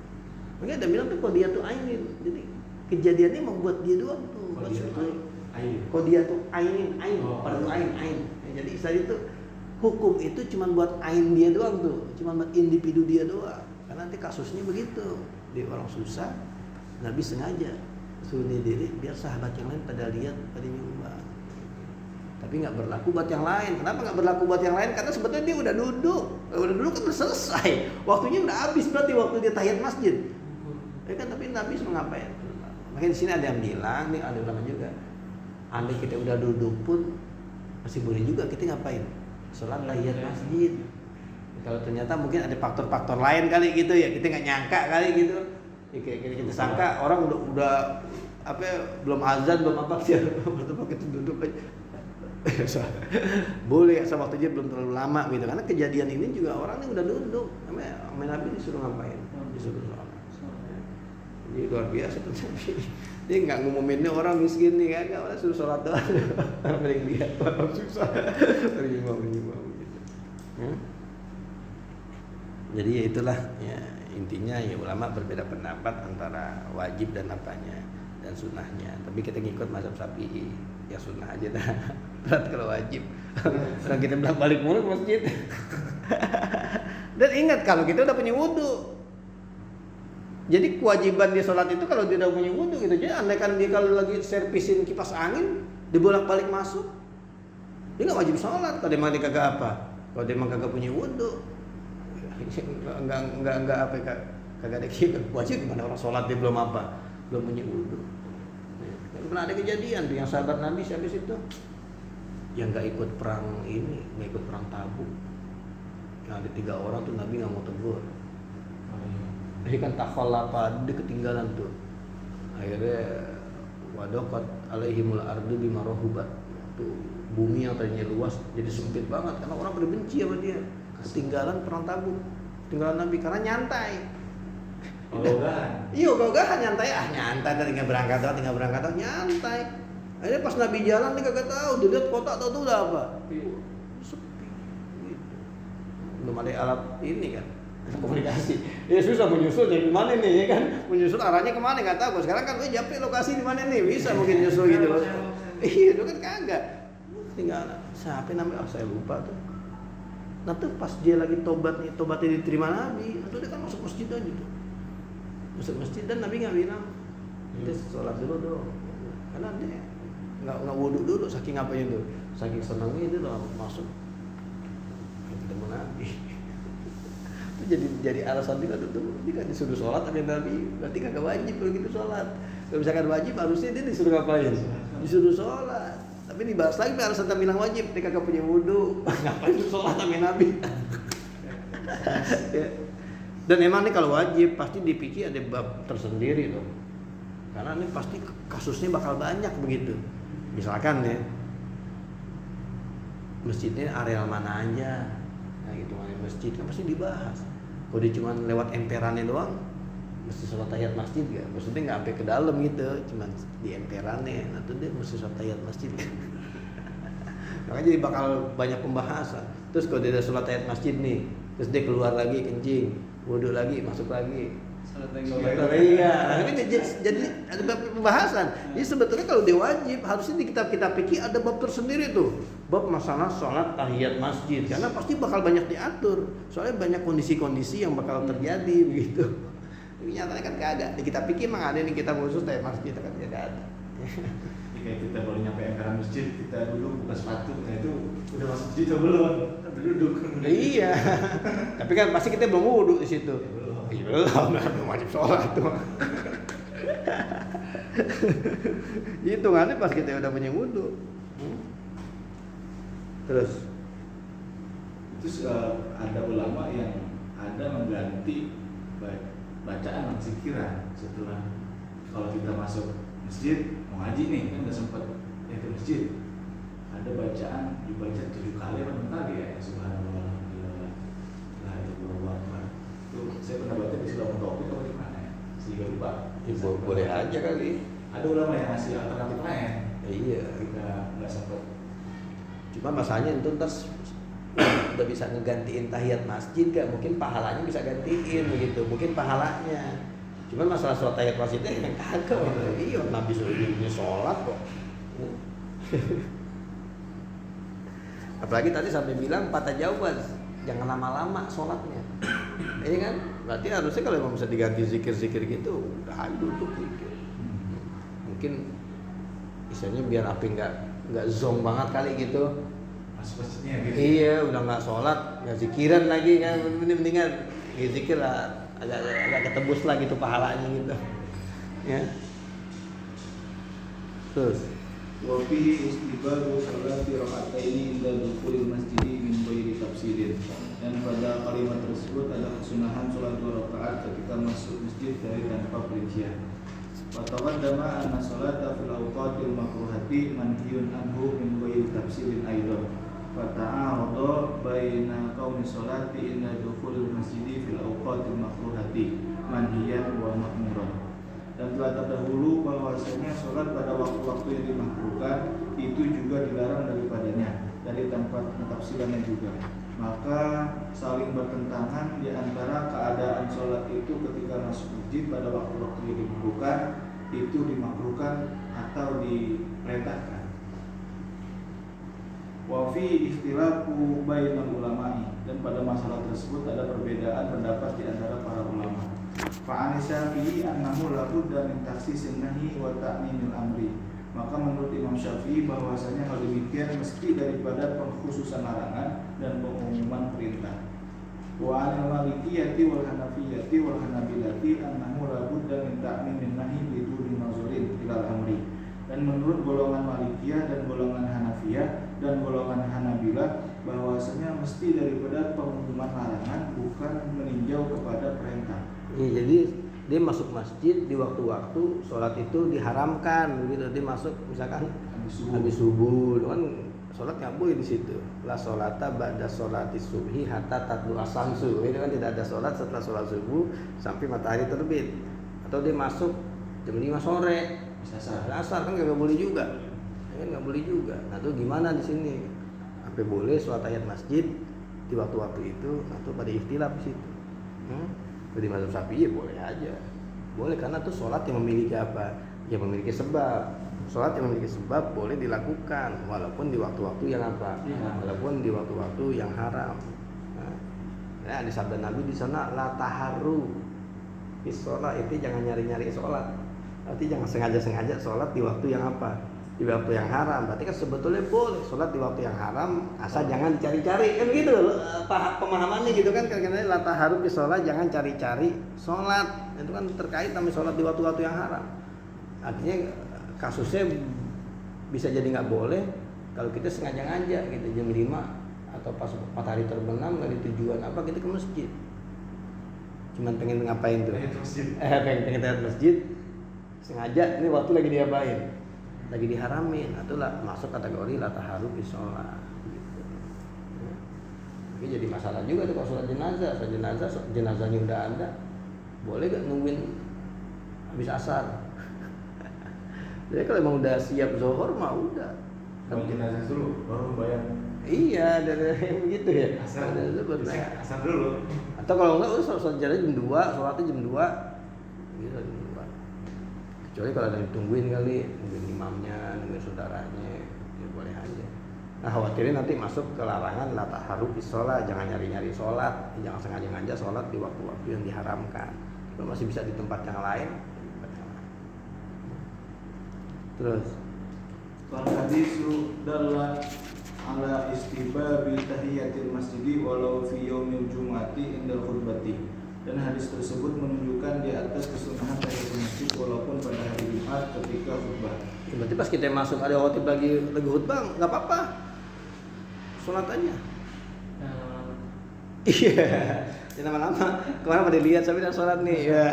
Makanya ada bilang tuh dia tuh ainin. Jadi kejadiannya membuat dia doang tuh. Dia tuh ainin. Pada tuh ain. Jadi istilah itu hukum itu cuma buat ain dia doang tuh, cuma buat individu dia doang. Karena nanti kasusnya begitu, dia orang susah, Nabi sengaja suruh dia diri biar sahabat yang lain pada lihat, pada nyumbang. Tapi nggak berlaku buat yang lain. Kenapa nggak berlaku buat yang lain? Karena sebetulnya dia udah duduk kan udah selesai, waktunya udah habis berarti waktu dia tahiyat masjid. Ya kan tapi Nabi suruh ngapain? Makanya di sini ada yang bilang, nih ada ulama juga, andai kita udah duduk pun masih boleh juga kita ngapain? Sholat tahiyat masjid. Kalau ternyata mungkin ada faktor-faktor lain kali gitu ya, kita nggak nyangka kali gitu. Ya, kita sangka orang udah apa belum azan belum apa sih, waktu kita duduk aja. Boleh asal waktunya belum terlalu lama gitu. Karena kejadian ini juga orang ini udah duduk, namanya Nabi disuruh ngapain? Disuruh sholat. Jadi luar biasa tuh Nabi. Dia nggak ngumuminnya orang miskin nih kan, orang suruh sholat doang. Paling lihat orang susah, berimbang gitu. Jadi ya itulah ya intinya ya ulama berbeda pendapat antara wajib dan apanya dan sunnahnya. Tapi kita ngikut mazhab Syafi'i, ya sunnah aja dah. Berat kalau wajib. Orang kita bilang balik mulu ke masjid. Dan ingat kalau kita udah punya wudu. Jadi kewajiban dia sholat itu kalau dia udah punya wudu gitu. Jadi andaikan dia kalau lagi servisin kipas angin, dibolak-balik masuk, dia nggak wajib sholat. Kalau dia emang kagak apa? Kalau dia emang kagak punya wudu, nggak apa kagak ada wajib gimana orang sholat dia belum apa? Belum punya wudu. pernah ada kejadian tuh yang sahabat Nabi siapa itu yang nggak ikut perang ini, nggak ikut perang Tabuk. Yang ada 3 orang tuh Nabi nggak mau tegur. Jadi kan takhallapa, dia ketinggalan tuh. Akhirnya wadaqat alaihimul ardu bima rahubat. Tuh bumi yang tadinya luas jadi sempit banget karena orang pada benci sama dia. Ketinggalan perang Tabuk. Ketinggalan Nabi karena nyantai. Iya, ogah-ogahan nyantai, nyantai tinggal berangkat nyantai. Akhirnya pas Nabi jalan dia kagak tahu, dia lihat kota tahu tuh udah apa. Sepi. Gitu. Belum ada alat ini kan. Komunikasi. Ya susah menyusul dari mana nih ya kan? Menyusul arahnya kemana nggak tahu. Sekarang kan japri lokasi di mana nih bisa mungkin nyusul gitu loh. Iya, itu kan kagak. Tinggal siapa namanya? Saya lupa tuh. Nah tuh pas dia lagi tobatnya diterima Nabi, itu dia kan masuk masjid aja tuh. Masuk masjid dan Nabi nggak bilang, dia sholat dulu dong. Karena dia nggak wudhu dulu saking apanya tuh, saking senangnya itu loh masuk ketemu Nabi. Itu jadi alasan dia tuh dia kan disuruh sholat sama Nabi, berarti kagak wajib kalau gitu sholat. Kalau misalkan wajib harusnya dia disuruh ngapain? Disuruh sholat. Tapi dibahas lagi alasan tak bilang wajib, dia kagak punya wudhu, ngapain disuruh sholat sama Nabi? Ya. Dan emang nih kalau wajib pasti dipikir ada bab tersendiri loh, karena ini pasti kasusnya bakal banyak begitu. Misalkan ya masjidnya areal mana aja, nah gitu mana masjid kan pasti dibahas. Kalau dia cuma lewat emperannya doang, mesti sholat tahiyat masjid gak? Maksudnya nggak sampai ke dalam gitu, cuma di emperannya, nah tuh dia mesti sholat tahiyat masjid. Makanya jadi bakal banyak pembahasan. Terus kalau dia sholat tahiyat masjid nih, terus dia keluar lagi kencing, wudhu lagi, masuk lagi. Iya, ini jadi ada bab pembahasan. Jadi sebetulnya kalau dia wajib, harusnya di kitab-kitab fikih ada bab tersendiri tuh, bab masalah sholat tahiyat masjid, karena pasti bakal banyak diatur. Soalnya banyak kondisi-kondisi yang bakal terjadi begitu. Tapi nyatanya kan kagak. Di kitab fikih emang ada nih kitab khusus tahiyat masjid, kan kagak ada. Kayak kita baru nyampe emperan masjid, kita dulu buka sepatu, nah itu udah masuk masjid atau belum? Duduk. Iya. Tapi kan pasti kita belum wudhu di situ. Iya belum wajib sholat tuh. Hitungannya pas kita udah punya wudhu. Terus ada ulama yang ada mengganti bacaan zikiran setelah kalau kita masuk masjid mau ngaji nih kan udah sempat ya ke masjid, ada bacaan dibaca 7 kali atau 6 kali ya, subhanallah la ilaha illallah. Itu saya pernah baca di Silamun Topik atau di mana ya, sehingga lupa. Boleh aja kali. Ada ulama yang ngasih alternatif lain. Iya. Kita nggak sempat. Cuma masalahnya itu ntar udah bisa ngegantiin tahiyat masjid gak? Mungkin pahalanya bisa gantiin begitu. Mungkin pahalanya. Cuman masalah sholat tahiyat masjidnya yang kagak. Iya, Nabi suruh dia sholat kok. Apalagi tadi sampai bilang patajawaz, jangan lama-lama sholatnya. Ini kan berarti harusnya kalau memang bisa diganti zikir-zikir gitu, udah aja duduk zikir. Mungkin misalnya biar api nggak zong banget kali gitu. Masuk masjidnya gitu. Iya, udah nggak sholat, nggak zikiran lagi kan, mendingan zikir lah, agak ketebus lah gitu pahalanya gitu. Ya. Terus Wa fihi istibabu sholati raka'ataini inda dukhulil masjidi min ghairi tafsirin. Dan pada kalimat tersebut ada kesunahan sholat 2 rakaat ketika masuk masjid dari tanpa perincian. Wa taqaddama anna sholata fil awqatil makruhati manhiyun anhu min ghairi tafsirin aidan. Fa ta'arada baina qaumi sholati inda dukhulil masjidi fil awqatil makruhati manhiyan wa ma'muran. Dan telah terdahulu bahwasanya sholat pada waktu-waktu yang dimakruhkan itu juga dilarang daripadanya dari tempat pentafsirannya juga. Maka saling bertentangan di antara keadaan sholat itu ketika masuk masjid pada waktu-waktu yang dimakruhkan itu dimakruhkan atau diperintahkan. Wa fi ikhtilafu bainal ulama'i, dan pada masalah tersebut ada perbedaan pendapat di antara para ulama. Fa'an Syafi'i annahu la budda min takhsisin nahi wa ta'mimil amri. Maka menurut Imam Syafi'i bahwasanya hal demikian mesti daripada pengkhususan larangan dan pengumuman perintah. Wa 'anil Malikiyati wal Hanafiyati wal Hanabilati annahu la budda min ta'mimin nahi biduni nazarin ila amri. Dan menurut golongan Malikiyah dan golongan Hanafiyah dan golongan Hanabilah bahwasanya mesti daripada pengumuman larangan bukan meninjau kepada perintah. Iya, jadi dia masuk masjid di waktu-waktu sholat itu diharamkan begitu. Dia masuk misalkan habis subuh kan sholat nggak boleh di situ. La sholata ba'da sholati subhi hatta tatlu asamsu. Ini kan tidak ada sholat setelah sholat subuh sampai matahari terbit. Atau dia masuk jam 5 sore. Asar kan nggak boleh juga. Kan nggak boleh juga. Nah itu gimana di sini? Sampai boleh sholat tahiyat masjid di waktu-waktu itu atau pada ikhtilaf di situ. Jadi mazhab Syafi'i boleh aja. Boleh karena tuh sholat yang memiliki apa? Yang memiliki sebab. Sholat yang memiliki sebab boleh dilakukan walaupun di waktu-waktu yang apa? Walaupun di waktu-waktu yang haram. Nah, di sabda Nabi di sana la taharru bis sholat, itu jangan nyari-nyari sholat. Berarti jangan sengaja-sengaja sholat di waktu yang apa? Di waktu yang haram. Berarti kan sebetulnya boleh sholat di waktu yang haram, asal jangan dicari-cari. Kan gitu pemahamannya gitu kan. Karena la taharru bis sholat, jangan cari-cari sholat. Itu kan terkait sama sholat di waktu-waktu yang haram. Artinya kasusnya bisa jadi nggak boleh kalau kita sengaja ngajak gitu jam 5 atau pas matahari terbenam nggak ada tujuan apa kita ke masjid. Cuman pengen ngapain tuh? Pengen tahiyat masjid. Sengaja ini waktu lagi diapain? Lagi diharamin atau lah masuk kategori la taharru bis sholat gitu. Ini jadi masalah juga tuh kalau sholat jenazah. Sholat jenazahnya udah ada, boleh gak nungguin habis asar? Jadi kalau emang udah siap zuhur mah udah. Kalau jenazah dulu baru bayang. Iya, dari begitu ya. Asar Asar dulu. Atau kalau enggak udah sholat jenazah jam 2, sholatnya jam 2. Gitu jam 2. Kecuali kalau ada yang ditungguin kali, nungguin imamnya, nungguin saudaranya, ya boleh aja. Nah, khawatirin nanti masuk ke larangan la taharru bis sholat, jangan nyari-nyari sholat, jangan sengaja-sengaja sholat di waktu-waktu yang diharamkan. Kalau masih bisa di tempat yang lain, terus Wal hadisu dalla ala istibabi tahiyatil masjidi walau fi yaumil jumu'ati indal khutbati. Dan hadis tersebut menunjukkan di atas kesunahan tahiyatul masjid walaupun pada hari Jumat ketika khutbah. Berarti pas kita masuk ada khotib lagi khutbah nggak apa-apa, sholat aja. Iya, jangan lama-lama. Kemarin pada lihat sampai dan sholat nih. Ya.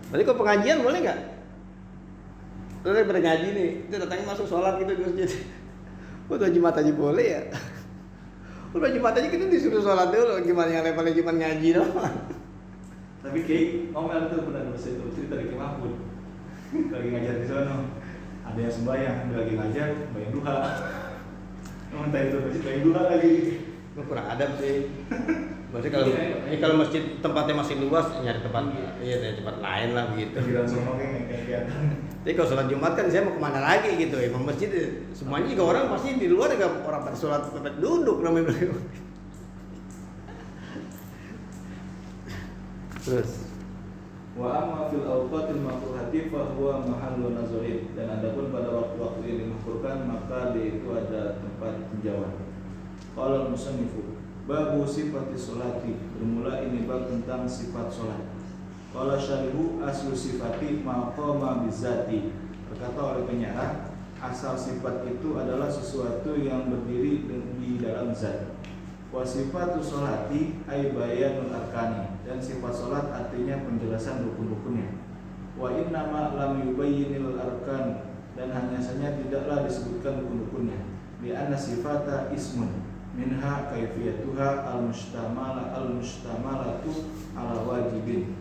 Berarti kalau pengajian boleh nggak? Lu kan pada ngaji nih, itu datangnya masuk sholat gitu di masjid. Udah Jumat aja boleh ya? Udah Jumat aja kita disuruh sholat dulu, gimana yang levelnya cuma ngaji doang. Tapi kayak ngomel tuh pernah bahasa itu cerita dari Mahmud. Lagi ngajar di sana, ada yang sembahyang, lagi ngajar, bayang duha. Entah itu masjid bayang duha lagi. Lu kurang adab sih. Maksudnya kalau masjid tempatnya masih luas, nyari tempat, nyari tempat lain lah begitu. Pikiran sono kayak kelihatan. Jadi kalau sholat Jumat kan saya mau kemana lagi gitu, emang masjid semuanya juga orang pasti di luar juga orang pada sholat tempat duduk namanya. Terus Wa amma fil awqatil makruhati fa huwa mahallu nazarin. Dan adapun pada waktu-waktu yang dimakruhkan maka di itu ada tempat tinjauan. Qala al-musannifu babu sifati sholati, bermula ini bab tentang sifat sholat. Qala syarihu aslu sifati maqama bizati. Berkata oleh penyarah, asal sifat itu adalah sesuatu yang berdiri di dalam zat. Wa sifatu sholati ay bayanul arkani, dan sifat sholat artinya penjelasan rukun-rukunnya. Wa innama lam yubayyinil arkan, dan hanya saja tidaklah disebutkan rukun-rukunnya. Bi anna sifata ismun minha kaifiyatuha al-mustamalatu ala wajibin.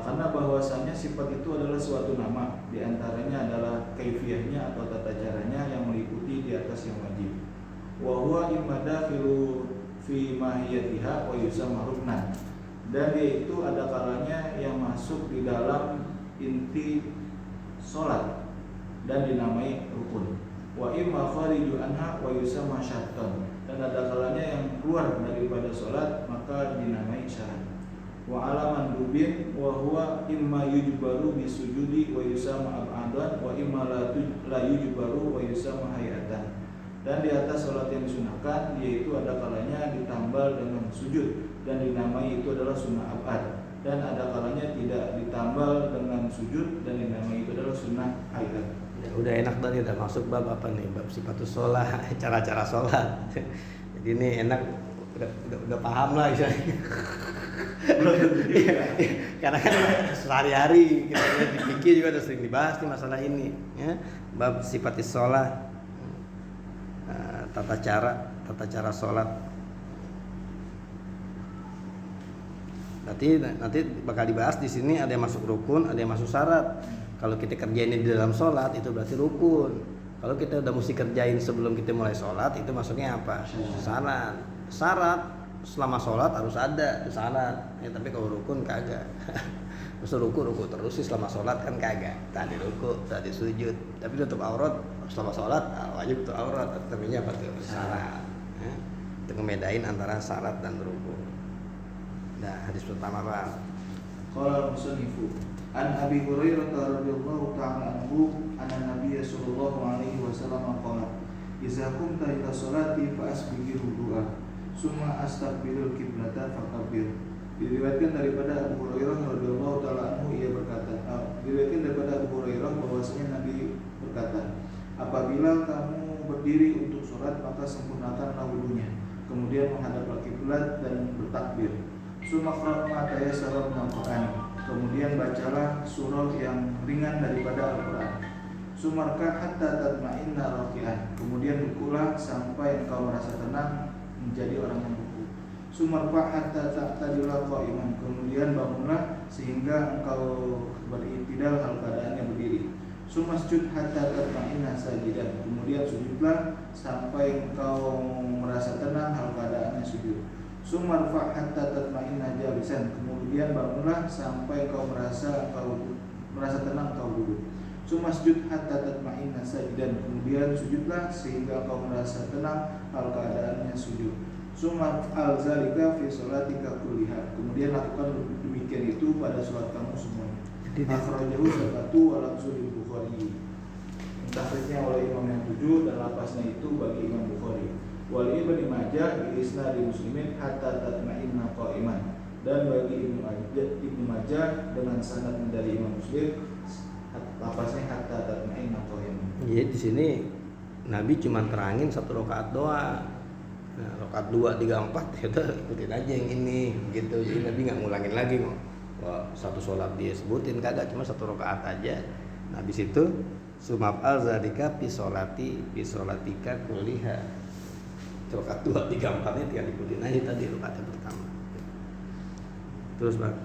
Karena bahwasanya sifat itu adalah suatu nama, diantaranya adalah kaifiyahnya atau tata caranya yang meliputi di atas yang wajib. Wa huwa imma dakhilu fi mahiyatiha wa yusamma ruknan, dan yaitu ada kalanya yang masuk di dalam inti sholat dan dinamai rukun. Wa imma khariju anha wa yusamma syartan, dan ada kalanya yang keluar daripada sholat maka dinamai syarat. Wa alaman dubin wa huwa imma yujbaru bisujudi wa yusamma ab'adan wa imma la yujbaru wa yusamma hayatan. Dan di atas sholat yang disunahkan, yaitu ada kalanya ditambal dengan sujud dan dinamai itu adalah sunnah abad, dan ada kalanya tidak ditambal dengan sujud dan dinamai itu adalah sunnah aidat. Ya, udah enak tadi, udah masuk bab apa nih, bab sifatus sholat, cara-cara sholat. Jadi ini enak, udah paham lah istilahnya. Karena kan sehari-hari kita lihat di fikih juga udah sering dibahas nih masalah ini, ya. Bab sifatus sholat, tata cara sholat. Nanti bakal dibahas di sini, ada yang masuk rukun, ada yang masuk syarat. Kalau kita kerjain di dalam sholat itu berarti rukun. Kalau kita udah mesti kerjain sebelum kita mulai sholat, itu masuknya apa? Syarat. Syarat selama sholat harus ada syarat. Ya, tapi kalau rukun kagak. Masa ruku terus sih selama sholat kan kagak. Tadi ruku, tadi sujud. Tapi tutup aurat selama sholat wajib tutup aurat. Artinya apa tuh? Syarat. Ya. Itu ngebedain antara syarat dan rukun. Nah, hadis pertama Pak. Qala al-musannifu an Abi Hurairah radhiyallahu ta'ala anhu anna Nabiy sallallahu alaihi wasallam qala idza qumta ila sholati fa asbighil wudu'a summa astaqbilul qiblata fakabbir. Diriwayatkan daripada Abu Hurairah radhiyallahu ta'ala anhu, ia berkata, diriwayatkan daripada Abu Hurairah bahwasanya Nabi berkata, apabila kamu berdiri untuk sholat maka sempurnakanlah wudunya, kemudian menghadaplah kiblat dan bertakbir. Sumakra mataya salam Al-Quran, kemudian bacalah surah yang ringan daripada Al-Quran. Sumarka hatta tatma'inna raki'an, kemudian rukulah sampai engkau merasa tenang menjadi orang yang ruku. Sumarfa hatta ta'tadila qa'iman, kemudian bangunlah sehingga engkau beritidal hal keadaannya berdiri. Sumasjud hatta tatma'inna sajidan, kemudian sujudlah sampai engkau merasa tenang hal keadaannya sujud. Sumarfa hatta tatma'inna jalisan, kemudian bangunlah sampai kau merasa tenang kau duduk. Sumasjud hatta tatma'inna sajidan, kemudian sujudlah sehingga kau merasa tenang hal keadaannya sujud. Sumaf'al zalika fi sholatika kulliha, kemudian lakukan demikian itu pada sholat kamu semuanya. Akhrajahu sabatu wa lafzul Bukhari. Takhrijnya oleh Imam yang 7 dan lafaznya itu bagi Imam Bukhari. Wal Ibnu Majah bi isnadi Muslimin hatta tatma'inna qa'iman, dan bagi Ibnu Majah dengan sanad dari Imam Muslim lafaznya hatta tatma'inna qa'iman. Iya, di sini Nabi cuma terangin 1 rakaat doang. Nah, rakaat 2, 3, 4 kita ikutin aja yang ini gitu. Jadi Nabi nggak ngulangin lagi wah, satu sholat dia sebutin, kagak, cuma 1 rakaat aja. Nah, habis itu sumaf'al zalika fi sholatika kulliha. Rakaat 2, 3, 4-nya tinggal ikutin aja tadi rakaat yang pertama. Terus Bang.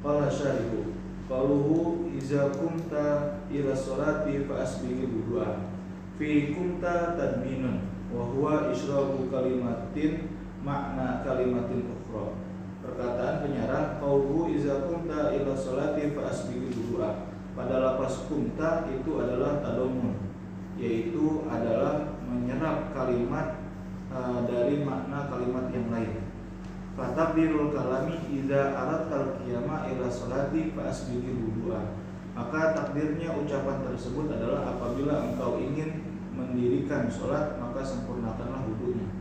Qala syarihu qaluhu iza kumta ila sholati fa asbighil wudu'a fi kumta tadminun wa huwa isyrabu kalimatin makna kalimatin ukhra. Perkataan penyarah qaluhu iza kumta ila sholati fa asbighil wudu'a, pada lafaz kumta itu adalah tadamun, yaitu adalah menyerap kalimat dari makna kalimat yang lain. Fatabdirul kalami idza aradtal qiyama ila sholati fa asbighil wudu'a, maka takdirnya ucapan tersebut adalah apabila engkau ingin mendirikan sholat maka sempurnakanlah wudunya.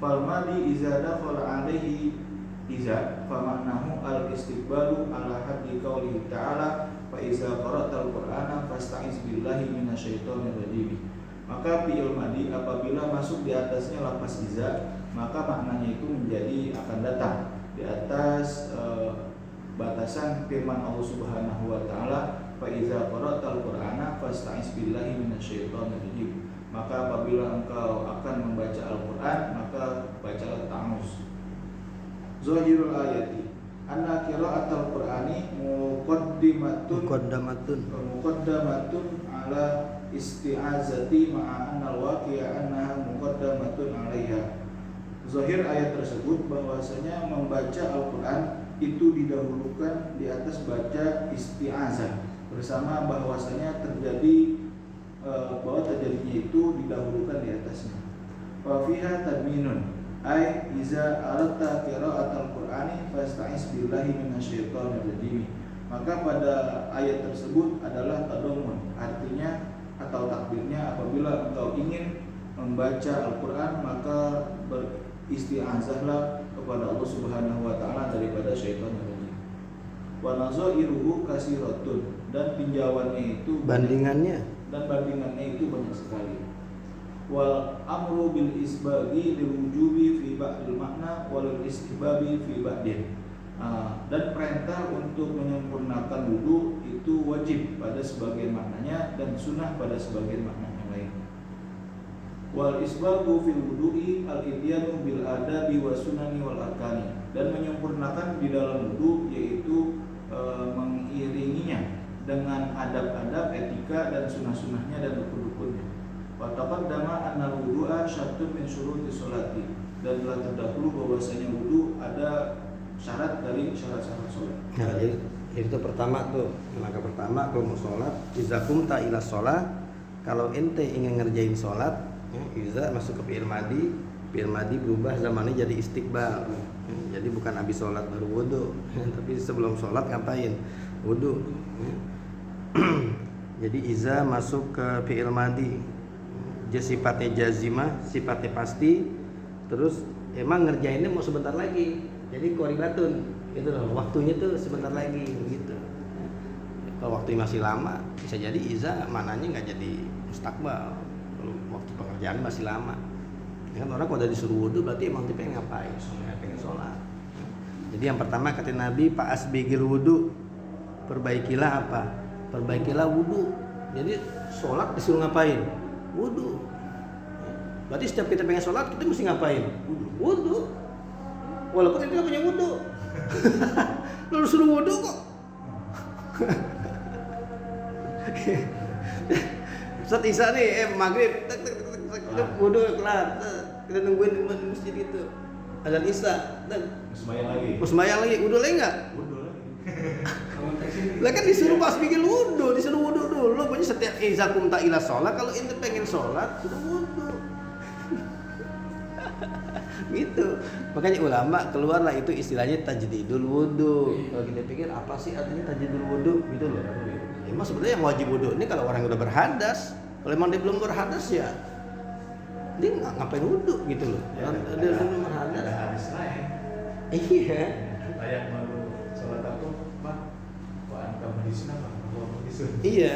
Fal madi idza dakhala alaihi idza fa maknahu al istiqbalu ala haddi qaulihi ta'ala fa idza qara'tal qur'ana fasta'iz billahi minasyaitonir rajim. Maka fi'il madi apabila masuk di atasnya lafaz iza, maka maknanya itu menjadi akan datang di atas batasan firman Allah Subhanahu wa taala, fa iza qara'tal qur'ana fasta'iz billahi minasyaitonir rajim. Maka apabila engkau akan membaca Al-Qur'an, maka bacalah ta'awuz. Zahirul ayati anna qira'atul qur'ani muqaddamatun ala isti'azati ma'a annal waqi'a annaha muqaddamatun 'alaiha. Zahir ayat tersebut bahwasanya membaca Al-Qur'an itu didahulukan di atas baca isti'azah, bersama bahwasanya bahwa terjadinya itu didahulukan di atasnya. Wa fiha tadminun ay iza aradta qira'atal qur'ani fasta'iz billahi minasyaitonir rajim. Maka pada ayat tersebut adalah tadamun, artinya atau takdirnya apabila engkau ingin membaca Al-Quran, maka beristiazahlah kepada Allah Subhanahu wa taala daripada syaitan rajim. Wa nazairuhu kasiratun, dan tinjauannya itu Bandingannya itu banyak sekali. Wal amru bil isbagi lil wujubi fi ba'dil makna wal istihbabi fi ba'din. Dan perintah untuk menyempurnakan wudu itu wajib pada sebagian maknanya dan sunnah pada sebagian makna yang lain. Wal isbagu fil wudu'i al ityanu bil adabi wa sunani wal arkani, dan menyempurnakan di dalam wudu yaitu mengiringinya dengan adab-adab, etika dan sunnah-sunnahnya dan rukun-rukunnya. Wa taqaddama anna wudu'a syaratun min syurutis sholati, dan telah terdahulu bahwasanya wudu ada syarat dari syarat-syarat sholat. Nah, jadi itu pertama tuh, langkah pertama kalau mau sholat, iza qumta ila sholat, kalau ente ingin ngerjain sholat, iza masuk ke fi'il madi berubah zamannya jadi istiqbal. Jadi bukan habis sholat baru wudu, tapi sebelum sholat ngapain? Wudu. Jadi iza masuk ke fi'il madi, sifatnya jazimah, sifatnya pasti, terus emang ngerjainnya mau sebentar lagi. Jadi qoribatun, gitu loh, waktunya tuh sebentar lagi gitu. Kalau waktunya masih lama, bisa jadi iza mananya nggak jadi mustakbal. Kalau waktu pengerjaan masih lama, ya kan orang kalau udah disuruh wudu berarti emang dia pengen ngapain? Pengen sholat. Jadi yang pertama kata Nabi, Pak asbigil wudu, perbaikilah apa? Perbaikilah wudu. Jadi sholat disuruh ngapain? Wudu. Berarti setiap kita pengen sholat kita mesti ngapain? Wudu. Walaupun kita punya wudu. Lalu suruh wudu kok. Ustaz Isa nih, maghrib, wudu kelar, kita nungguin di masjid itu. Azan Isya, sembahyang lagi, wudu lagi nggak? Wudu lagi. Lah kan disuruh pas bikin wudu, disuruh wudu dulu. Pokoknya setiap iza qumta ila sholat, kalau ente pengen sholat, sudah wudu. Gitu. Makanya ulama keluarlah itu istilahnya tajdidul wudu. Kalau kita pikir apa sih artinya tajdidul wudu gitu loh. Emang sebenarnya yang wajib wudu ini kalau orang udah berhadas. Kalau emang dia belum berhadas ya dia ngapain wudu gitu loh. Ya, dia belum berhadas. Ada hadis lain. Iya. Layak malu sholat aku, Pak. Wa anta medisina, Pak. Iya.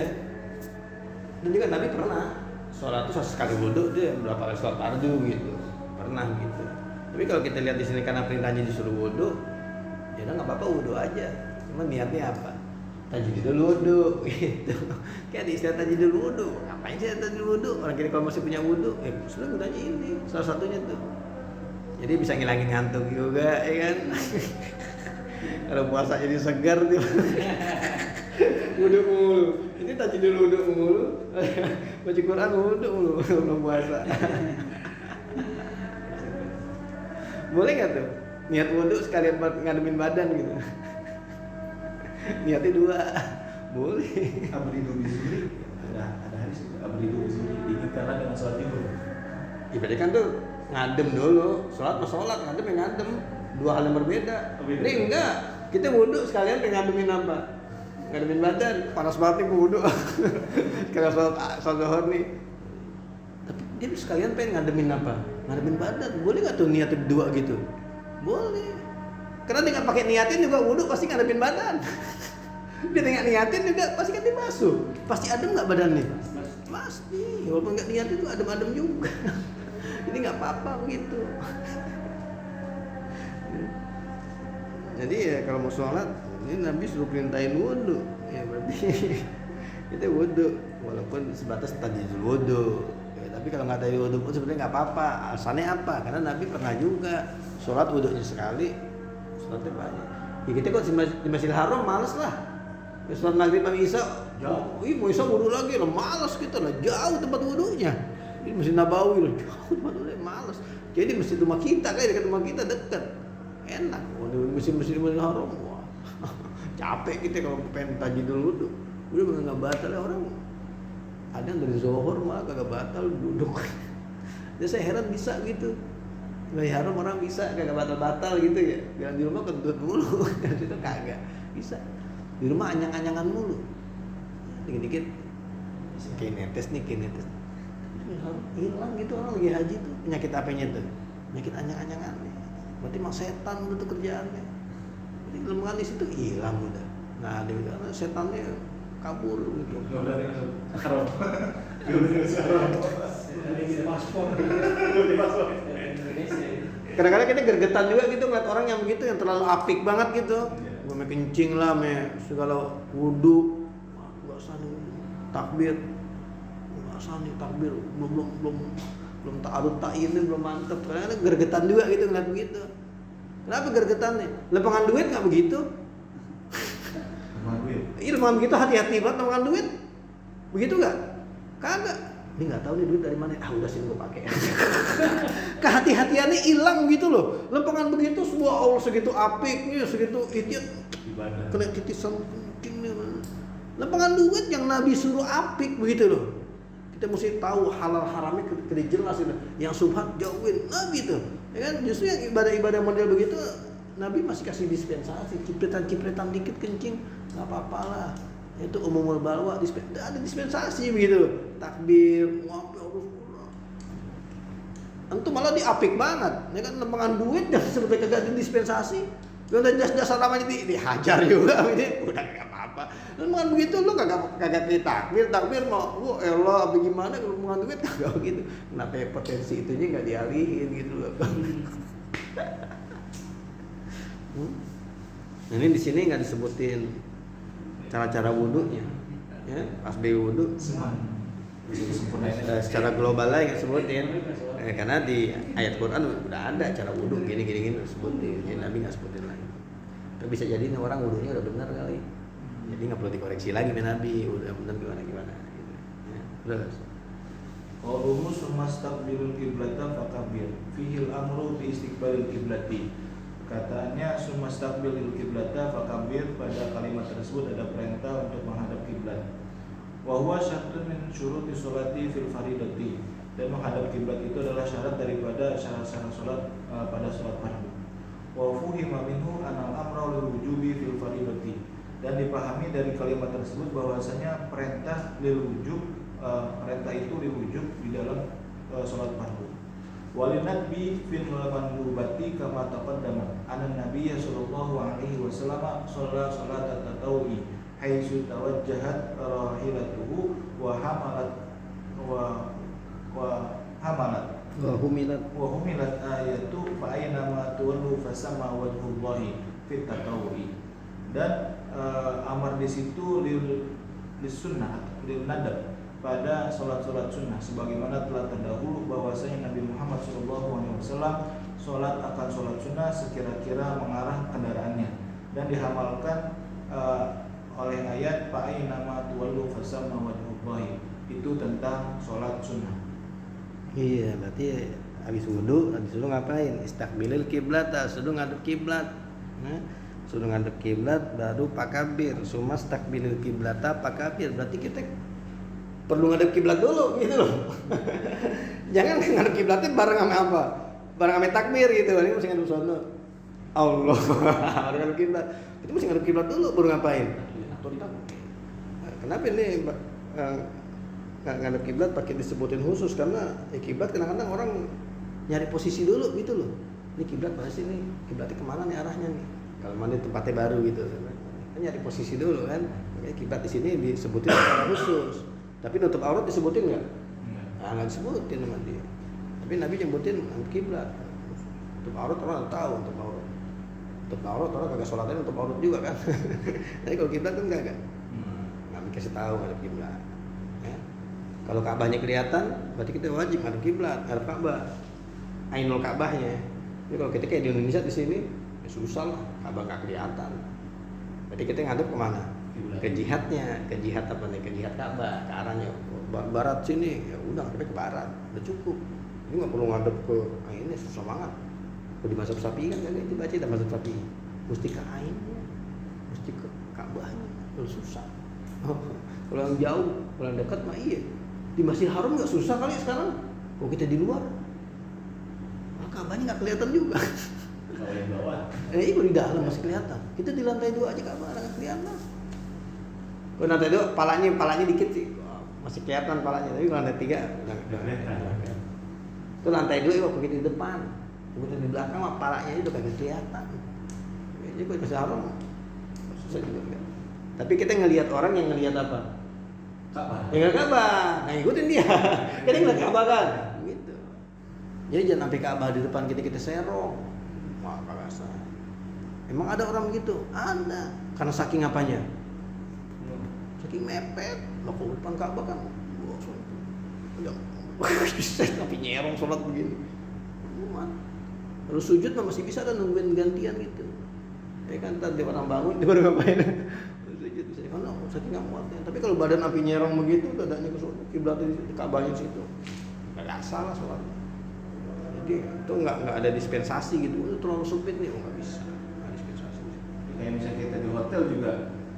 Dan juga Nabi pernah sholat itu sekali wudu dia berapa kali sholat fardu gitu. Pernah gitu. Tapi kalau kita lihat di sini karena perintahnya disuruh wudu, ya udah nggak apa-apa wudu aja. Cuma niatnya apa? Tajdidul wudu gitu. Kayak di istilah tajdidul wudu. Ngapain sih tajdidul wudu? Orang kira kalau masih punya wudu, sudah gunanya ini salah satunya tuh. Jadi bisa ngilangin ngantuk juga, ya kan? Kalau puasa jadi segar tuh. Wudu mulu. Ini tajdidul wudu mulu. Baca Quran wudu mulu belum puasa. Boleh nggak tuh niat wudu sekalian buat ngademin badan gitu? Niatnya dua, boleh. Abridu bizuri, ada hadis abridu bizuri, diingatkanlah dengan sholat tidur. Ibadah kan tuh ngadem dulu, sholat mau sholat, ngadem ya ngadem, dua hal yang berbeda. Ini enggak, kita wudu sekalian pengen ngademin apa? Ngademin badan, panas banget nih wudu. Sekalian sholat zuhur nih. Tapi dia sekalian pengen ngademin apa? Ngademin badan, boleh nggak tuh niatnya dua gitu? Boleh. Karena dengan pakai niatin juga wudu pasti ngademin badan. Dia dengan niatin juga pasti kan dia masuk. Pasti adem nggak badannya? Pasti. Walaupun nggak niatin juga adem-adem juga. Ini nggak apa-apa begitu. Jadi ya kalau mau sholat, ini Nabi suruh perintahin wudu. Ya berarti itu wudu. Walaupun sebatas tajdidul wudu. Tapi kalau nggak tahu wudu pun sebenarnya nggak apa-apa. Alasannya apa? Karena Nabi pernah juga sholat wudunya sekali, sholatnya banyak. Ya kita kok di Masjidil Haram males lah. Sholat maghrib sama isya, mau isya wudu lagi lah, males kita lah, jauh tempat wudunya. Ini Masjid Nabawi lah, jauh tempat wudunya, males. Jadi masjid rumah kita, kayak dekat rumah kita dekat, enak. Masjid Haram, wah, capek kita kalau pengen tajdidul wudu. Udah bener nggak batal ya orang. Ada yang dari zuhur malah kagak batal duduk. Jadi saya heran bisa gitu. Dari haram orang bisa kagak batal-batal gitu ya. Jangan di rumah kentut mulu. Itu kagak bisa. Di rumah anyang-anyangan mulu. Dikit-dikit kinetes nih kinetes. hilang gitu orang lagi haji tuh. Penyakit apanya tuh? Penyakit anyang-anyangan. Berarti emang setan itu kerjaannya. Jadi lembaga di situ hilang udah. Nah, ada udah setannya kabur gitu. Sekarang. Paspor. Kadang-kadang kita gergetan juga gitu ngeliat orang yang begitu yang terlalu apik banget gitu. Gue mau kencing lah, segala wudu, gak sani takbir, gak sani takbir, belum ta'arud ta'in, belum mantep. Kadang-kadang gergetan juga gitu ngeliat begitu. Kenapa gergetan nih? Lempangan duit nggak begitu? Iya lempangan begitu hati-hati banget lempangan duit. Begitu nggak? Kagak. Ini nggak tahu nih duit dari mana. Udah sini gue pakai. Kehati-hatiannya hilang gitu loh. Lempangan begitu sebuah Allah segitu apiknya, segitu idiot. Kena titisan mungkin. Lempangan duit yang Nabi suruh apik begitu loh. Kita mesti tahu halal haramnya kita jelas itu. Yang subhat jauhin Nabi tuh. Ya kan justru yang ibadah-ibadah model begitu Nabi masih kasih dispensasi, cipretan dikit kencing nggak apa-apa lah. Itu umumul balwa, ada dispensasi begitu. Takbir, ngopi, itu malah diapik banget. Ya kan lempangan duit yang sebetulnya kagak ada dispensasi. Udah dasar namanya dihajar juga ini udah enggak apa-apa. Lempangan begitu lu kagak takbir mau elah bagaimana kalau lempangan duit kagak gitu. Kenapa potensi itunya enggak dialihin gitu loh. Nah, ini di sini nggak disebutin cara-cara wudhunya, ya pas wudhu secara global lah yang disebutin, karena di ayat Quran udah ada cara wudhu gini disebutin, jadi Nabi nggak sebutin lagi. Tapi bisa jadi nih orang wudhunya udah benar kali, jadi nggak perlu dikoreksi lagi nih Nabi udah benar gimana gitu. Ya, terus. Qauluhu sumastaqbilul qiblata fakabbir fihil amru bi istiqbalil qiblati. Katanya sumastaqbilul qiblata fakabbir, pada kalimat tersebut ada perintah untuk menghadap kiblat. Wa huwa syaratun min syuruti sholati fil faridati, dan menghadap kiblat itu adalah syarat daripada syarat-syarat salat pada salat fardu. Wa fuhima minhu anal amra lil wujubi fil faridati, dan dipahami dari kalimat tersebut bahwasanya perintah lil wujub, perintah itu lil wujub di dalam salat fardu. Walinadbi fil mandubati kama taqaddama anna nabiyya sallallahu alaihi wasallam shalla salat at-tatawwi haitsu tawajjahat rahilatuhu wa humilat ayatu fa aina ma tuwallu fasama wajhullahi fit tatawwi. Dan amar di situ lil sunnah, lil nadab, pada sholat-sholat sunnah, sebagaimana telah terdahulu bahwasanya Nabi Muhammad SAW sholat akan sholat sunnah sekira-kira mengarah kendaraannya, dan dihamalkan oleh ayat fa'aina ma tuwallu fasamma wajhullahi, itu tentang sholat sunnah. Iya, berarti habis wudu disuruh ngapain? Istaqbilil kiblata, suruh ngadep kiblat. Nah, suruh ngadep kiblat baru pakabir. Sumastaqbilil kiblata pakabir. Berarti kita perlu ngadep kiblat dulu gitu loh. Jangan ngadep kiblatnya bareng sama apa? Bareng sama takbir gitu. Ini mesti ngadep sono. Allah. Bareng ngadep kiblat. Itu mesti ngadep kiblat dulu baru ngapain? Kenapa ini ngadep kiblat pakai disebutin khusus? Karena kiblat kadang-kadang orang nyari posisi dulu gitu loh. Ini kiblat mana sih nih? Kiblatnya kemana nih arahnya nih? Kalau mana tempatnya baru gitu. Kan nyari posisi dulu kan. Makanya kiblat di sini disebutin secara khusus. Tapi nutup aurat disebutin nggak? Nggak disebutin sama dia. Tapi Nabi nyebutin kiblat. Nutup aurat orang tahu nutup aurat. Nutup aurat orang kagak sholatnya nutup aurat juga kan. Tapi kalau kiblat kan nggak. Nabi kasih tahu ngadep kiblat. Ya. Kalau Ka'bahnya kelihatan, berarti kita wajib ngadep kiblat, ngadep Ka'bah. Ainul Ka'bahnya. Jadi kalau kita kayak di Indonesia di sini, ya susah lah, Ka'bah nggak kelihatan. Berarti kita ngadep kemana? Ke jihadnya, ke jihad apa nih? Ke jihad Ka'bah, ke arahnya barat sini, ya udah ngadep ke barat, udah cukup. Ini nggak perlu ngadep ke ini susah banget. Kalau di mazhab Syafi'i kan kagak dibaca di mazhab Syafi'i. Mesti ke ainnya, mesti ke Ka'bahnya, itu susah. Kalau yang jauh, kalau yang dekat mah iya. Di Masjidil Haram nggak susah kali sekarang. Kalau kita di luar, Ka'bahnya nggak kelihatan juga. Kalau yang bawah. Itu di dalam masih kelihatan. Kita di lantai 2 aja Ka'bah nggak kelihatan. Kalau lantai 2 palanya dikit sih, masih kelihatan palanya, tapi kalau lantai 3 udah itu lantai 2 waktu kita di depan, kemudian di belakang mah palanya itu kagak kelihatan. Jadi kok bisa haram susah juga kan. Tapi kita ngelihat orang yang ngelihat apa? Ka'bah. Ya nggak Ka'bah, nah ikutin dia. Kita ngeliat Ka'bah kan, gitu. Jadi jangan sampai Ka'bah di depan kita serong. Wah, kagak sah. Emang ada orang begitu? Ada. Karena saking apanya? Saking mepet. Lah kalau depan Ka'bah kan, bisa tapi nyerong sholat begini. Lalu sujud mah masih bisa kan nungguin gantian gitu. Ya kan tadi orang bangun dia baru ngapain? Sujud bisa. Kan saking nggak muatnya. Tapi kalau badan api nyerong begitu, dadanya ke kiblatnya di Ka'bahnya situ, nggak salah sholatnya. Jadi itu nggak ada dispensasi gitu. Itu terlalu sempit nih, nggak bisa. Nggak dispensasi. Kayak misalnya kita di hotel juga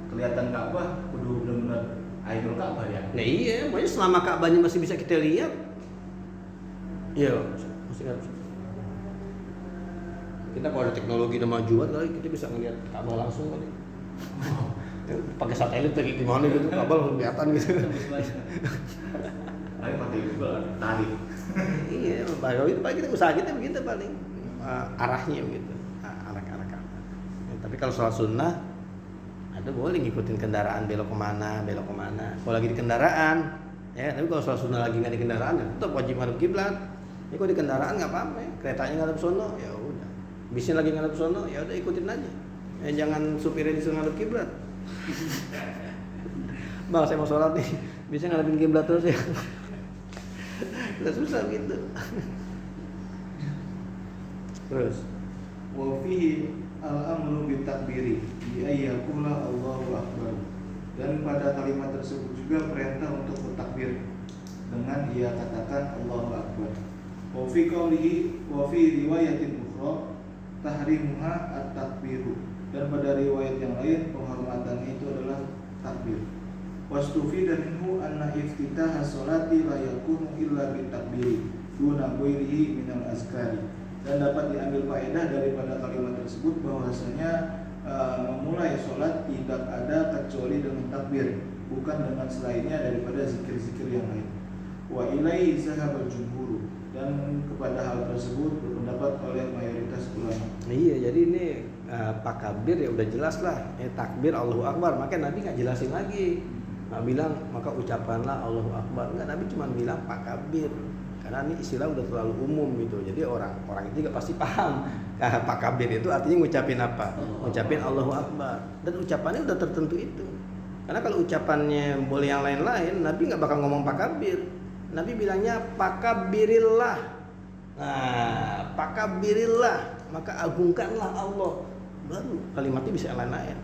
kelihatan Ka'bah, kudu benar-benar Ainul Ka'bah ya. Nah iya, pokoknya selama Ka'bahnya masih bisa kita lihat, iya masih nggak bisa. Kita kalau ada teknologi udah majuan kali kita bisa ngelihat Ka'bah langsung kali. Pakai satelit lagi di mana gitu, Ka'bah langsung kelihatan gitu. Paling pakai Google tarik. Iya, kalau itu paling kita usaha kita begitu paling arahnya begitu, arah Ka'bah. Tapi kalau sholat sunnah ada boleh ngikutin kendaraan belok kemana. Kalau lagi di kendaraan, ya. Tapi kalau sholat sunnah lagi nggak di kendaraan, ya tetap wajib ngadep kiblat. Ya kalau di kendaraan nggak apa-apa, ya. Keretanya ngadep sono, ya udah. Bisnya lagi ngadep sono, ya udah ikutin aja. Ya jangan supirnya disuruh ngadep kiblat. Bang, saya mau sholat nih, bisa ngadepin kiblat terus ya. Udah susah gitu. Terus Wa fihi al-amru bitakbiri bi ayyakula Allahu akbar. Dan pada kalimat tersebut juga perintah untuk bertakbir dengan ia katakan Allahu akbar. Wa fi qawlihi wa fi riwayatin ukhra tahrimuha at-takbiru. Dan pada riwayat yang lain penghormatannya itu adalah takbir. Wastufida minhu anna iftitah as-salati la yakunu illa bitakbiri duna ghairihi minal azkari. Dan dapat diambil faedah daripada kalimat tersebut bahwasanya memulai sholat tidak ada kecuali dengan takbir, bukan dengan selainnya daripada zikir-zikir yang lain. Wa ilaihi zahabal jumhur, dan kepada hal tersebut berpendapat oleh mayoritas ulama. iya, jadi ini Pak Kabir ya udah jelas lah, takbir Allahu Akbar. Makanya Nabi nggak jelasin lagi, nggak bilang maka ucapkanlah Allahu Akbar. Enggak, Nabi cuma bilang Pak Kabir. Karena ini istilah udah terlalu umum gitu, jadi orang itu juga pasti paham. Pak Kabir itu artinya ngucapin apa? Ngucapin Allahu Akbar. Dan ucapannya udah tertentu itu. Karena kalau ucapannya boleh yang lain-lain, Nabi nggak bakal ngomong Pak Kabir. Nabi bilangnya Pak Kabirillah. Nah, Pak Kabirillah, maka agungkanlah Allah. Baru kalimatnya bisa yang lain-lain.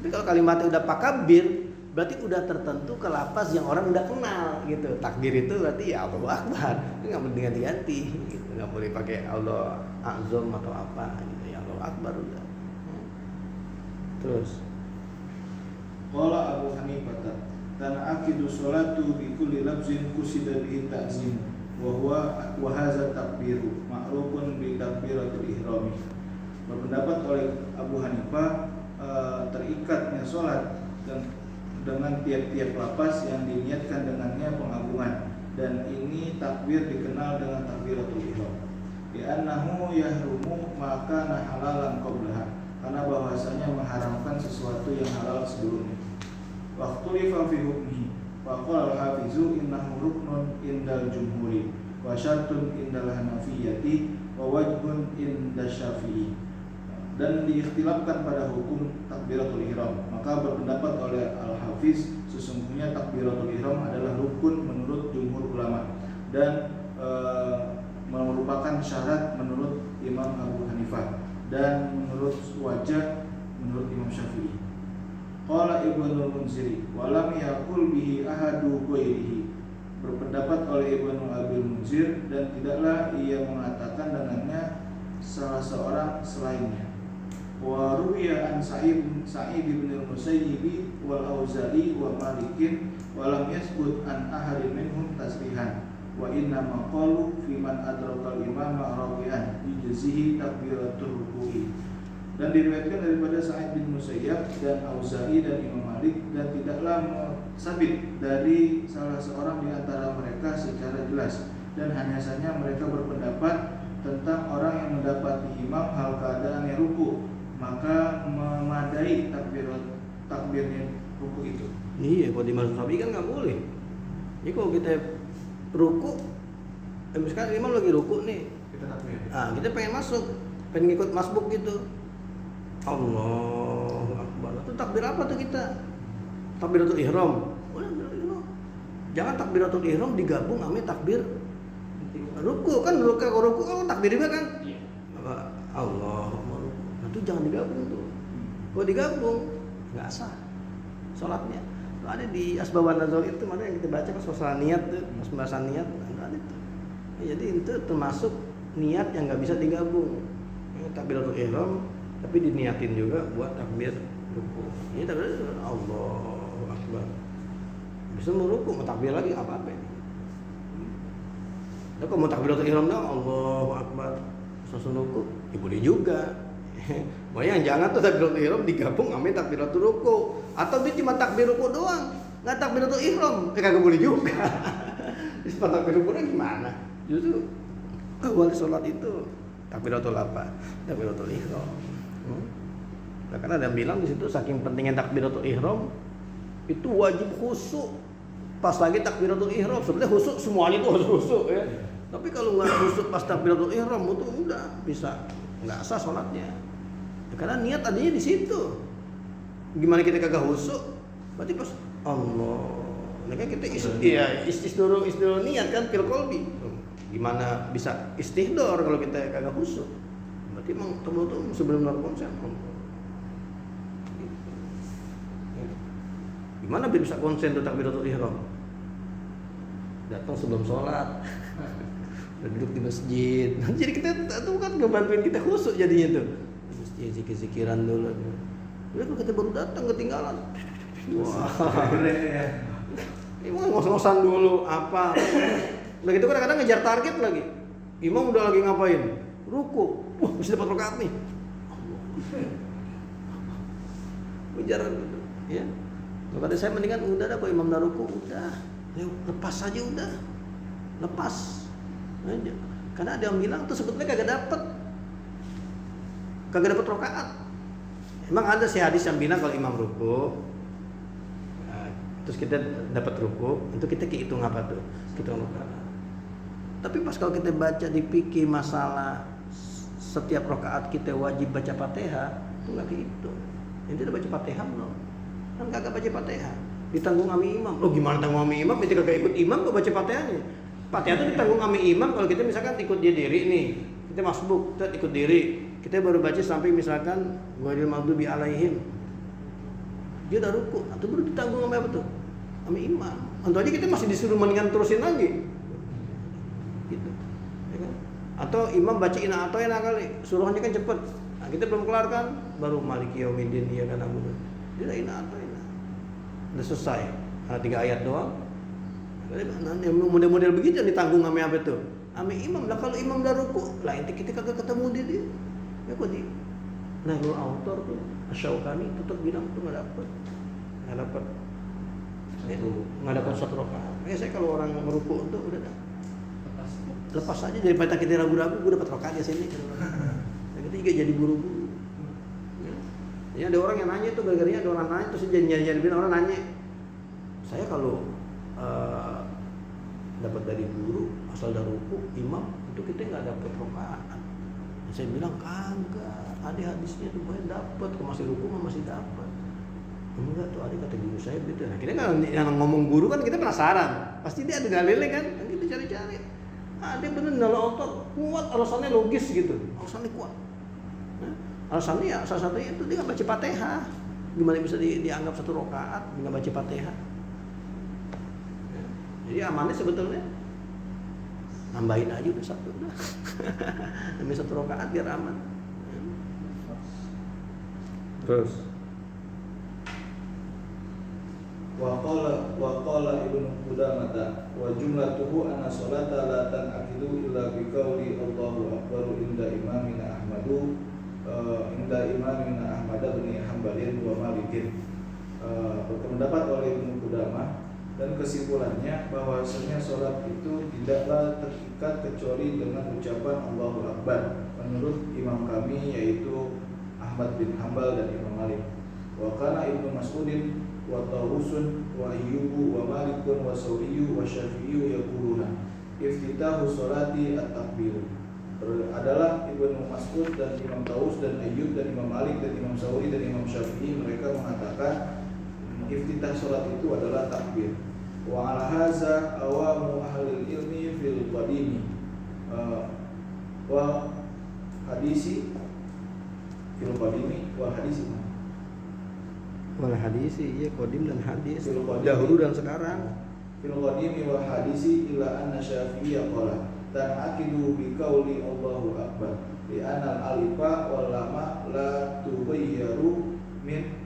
Tapi kalau kalimatnya udah Pak Kabir, berarti udah tertentu ke lapas yang orang udah kenal gitu. Takbir itu berarti ya Allahu Akbar. Itu nggak boleh diganti-ganti gitu. Nggak boleh pakai Allah Azam atau apa gitu. Ya Allahu Akbar udah. Terus Qala Abu Hanifah tan'aqidu sholatu bi kulli lafzin qusida bihi ta'zim wa hadza takbiru ma'rufun bi takbiratul ihrami. Berpendapat oleh Abu Hanifah terikatnya sholat dan dengan tiap-tiap lapas yang diniatkan dengannya pengagungan, dan ini takbir dikenal dengan takbiratul ihram. Li'annahu yahrumu maka halalan qablaha, karena bahwasanya mengharamkan sesuatu yang halal sebelumnya. Waqtulifa fi hukmihi wa qala al-hafizu innahu ruknun indal jumhuri wa syartun indal hanafiyyati wa wajhun indal syafi'i. Dan diikhtilafkan pada hukum takbiratul ihram. Maka berpendapat oleh Al-Hafiz sesungguhnya takbiratul ihram adalah rukun menurut jumhur ulama dan merupakan syarat menurut Imam Abu Hanifah dan menurut wajah menurut Imam Syafi'i. Qala Ibnu Munziri wa lam yaqul bihi ahadu ghairihi. Berpendapat oleh Ibnu Abil Munzir dan tidaklah ia mengatakan dengannya salah seorang selainnya. Wa ruwiya an Sa'id bin al-Musayyib wal Auza'i wa Malikin wa lam yasbut an ahadin minhum tasbihan wa inna ma qalu fi man adraka al-imama rabi'an yujzihi takbiratul ruku'i. Dan diriwayatkan daripada Sa'id bin Musayyab dan Auza'i dan Imam Malik, dan tidaklah sabit dari salah seorang di antara mereka secara jelas, dan hanya saja mereka berpendapat tentang orang yang mendapati imam hal keadaannya ruku, maka memadai takbirnya ruku itu. Iya, kalau di mazhab Syafi'i kan nggak boleh. Jadi kalau kita ruku, misalkan imam lagi ruku nih, Kita takbir. kita pengen masuk, pengen ngikut masbuk gitu. Allahu Akbar. Itu takbir apa tuh kita? Takbiratul ihram. Jangan takbiratul ihram digabung sama takbir ruku kan, ruku kan takbir juga kan? Iya. Allahu Akbar. Itu jangan digabung tuh. Kalau digabung nggak sah sholatnya. Itu ada di Asbabun Nuzul itu, mana yang kita baca pas masalah niat tuh, pas pembahasan niat ada itu. Jadi itu termasuk niat yang nggak bisa digabung. Takbiratul ihram tapi diniatin juga buat takbir ruku. Ini takbir Allahu Akbar. Bisa mau ruku, mau takbir lagi apa-apa ini. Nah, kalau mau takbiratul ihram dong Allahu Akbar. Langsung ruku, ya boleh juga. Makanya yang jangan tuh takbiratul ihram digabung sama takbiratul ruku. Atau dia cuma takbir ruku doang, enggak takbiratul ihram. Kagak boleh juga. Terus takbir ruku gimana? Justru awal sholat itu takbiratul apa? Takbiratul ihram. Nah, karena ada yang bilang di situ saking pentingnya takbiratul ihram itu wajib khusyuk pas lagi takbiratul ihram. Sebenarnya khusyuk semuanya itu harus khusyuk ya. Tapi kalau nggak khusyuk pas takbiratul ihram itu udah bisa nggak sah sholatnya. Ya, karena niat adanya di situ. Gimana kita kagak khusyuk? Berarti pas Allah. Nah, kan kita istisdoro niat kan fil qalbi. Gimana bisa istihdor kalau kita kagak khusyuk? Berarti emang betul-betul sebelum konsen. Gimana biar bisa konsen tuh takbiratul ihram? Datang sebelum sholat, udah duduk di masjid. Jadi kita itu kan ngebantuin kita khusyuk jadinya tuh. Di masjid zikir-zikiran dulu. Udah kalau kita baru datang ketinggalan. Wah. Emang ngos-ngosan dulu apa? Udah gitu kadang-kadang ngejar target lagi. Imam udah lagi ngapain? Ruku. Wah, bisa dapat rakaat nih. Ngejar gitu, ya. Kata saya mendingan udah dah, kalau imam dah ruku udah. Lepas aja udah. Lepas aja. Karena ada yang bilang tuh sebetulnya kagak dapat rakaat. Emang ada sih hadis yang bilang kalau imam ruku, terus kita dapat ruku, itu kita hitung apa tuh? Hitung rakaat. Tapi pas kalau kita baca di fikih masalah setiap rakaat kita wajib baca Fatihah, itu nggak kehitung. Ini udah baca Fatihah belum? Kan kagak baca Fatihah. Ditanggung sama imam. Loh gimana tanggung sama imam? Kita kagak ikut imam kok baca Fatihahnya. Fatihah itu ditanggung sama imam kalau kita misalkan ikut dia diri nih. Kita masbuk, kita ikut diri. Kita baru baca sampai misalkan ghairil maghdubi alaihim. Dia udah ruku, atau baru ditanggung sama apa tuh? Sama imam. Tentu aja kita masih disuruh mendingan terusin lagi. Gitu. Ya kan? Atau imam bacain atoina kali, suruhannya kan cepet. Nah, kita belum kelar kan, baru maliki yaumiddin iya kan abudu. Dia udah atoina. Udah selesai. 3 ayat doang. Nah, model-model begitu yang ditanggung sama apa tuh? Sama imam. Lah kalau imam udah ruku, lah kita kagak ketemu dia. Ya kok di Nahlul Autor tuh Asy-Syaukani tetap bilang tuh nggak dapat satu rakaat. Ya saya kalau orang meruku itu udah lepas aja daripada kita ragu-ragu, gue dapat rakaat ya sini. Yang ketiga jadi buru-buru. Ya ada orang yang nanya tuh, gara-garanya ada orang nanya terus jadi nyari-nyari orang nanya, saya kalau dapat dari guru asal dari ruku imam itu kita nggak dapat rakaat. Saya bilang kagak, ada hadisnya tuh gue dapat, kalau masih ruku mah masih dapat. Enggak tuh, ada kata guru saya gitu. Nah kita kan yang ngomong guru kan kita penasaran, pasti dia ada dalilnya kan kita cari-cari. Ada bener dalam otot kuat, alasannya logis gitu, alasannya kuat. Alasannya ya salah satunya itu dia nggak baca Fatihah. Gimana bisa dianggap satu rakaat nggak baca Fatihah? Jadi amannya sebetulnya nambahin aja udah satu udah. Nambahin satu rakaat biar aman. Terus wa qala Ibnu Qudamah wa jumlatuhu anna salata la tan'aqidu illa bi qawli Allahu akbar inda imamina Ahmadu inda imamina Ahmad bin Hanbalin wa Malikin, berpendapat oleh Ibnu Qudamah, dan kesimpulannya bahwasanya sholat itu tidaklah terikat kecuali dengan ucapan Allahu Akbar menurut imam kami yaitu Ahmad bin Hanbal dan Imam Malik. Wa kana Ibnu Mas'udin wa Tawusun wa Ayyubu wa Malikun wa Sawriyu wa Syafi'iyu yaquluna iftitahu sholati at-takbir. Adalah Ibnu Mas'ud dan Imam Tawus dan Ayyub dan Imam Malik dan Imam Sawri dan Imam Syafi'i, mereka mengatakan iftitah sholat itu adalah takbir. Wa ala hadza awamu ahli ilmi fil qadimi wa hadisi fil qadimi wa hadisi. Wal hadisi, iya qadim dan hadis. Fil qadimi, Dahulu dan sekarang. Fil qadimi wa hadisi illa anna Syafi'iyya qala ta'akidu bi qauli Allahu akbar li anna al-alifa wal lama la tughayyaru min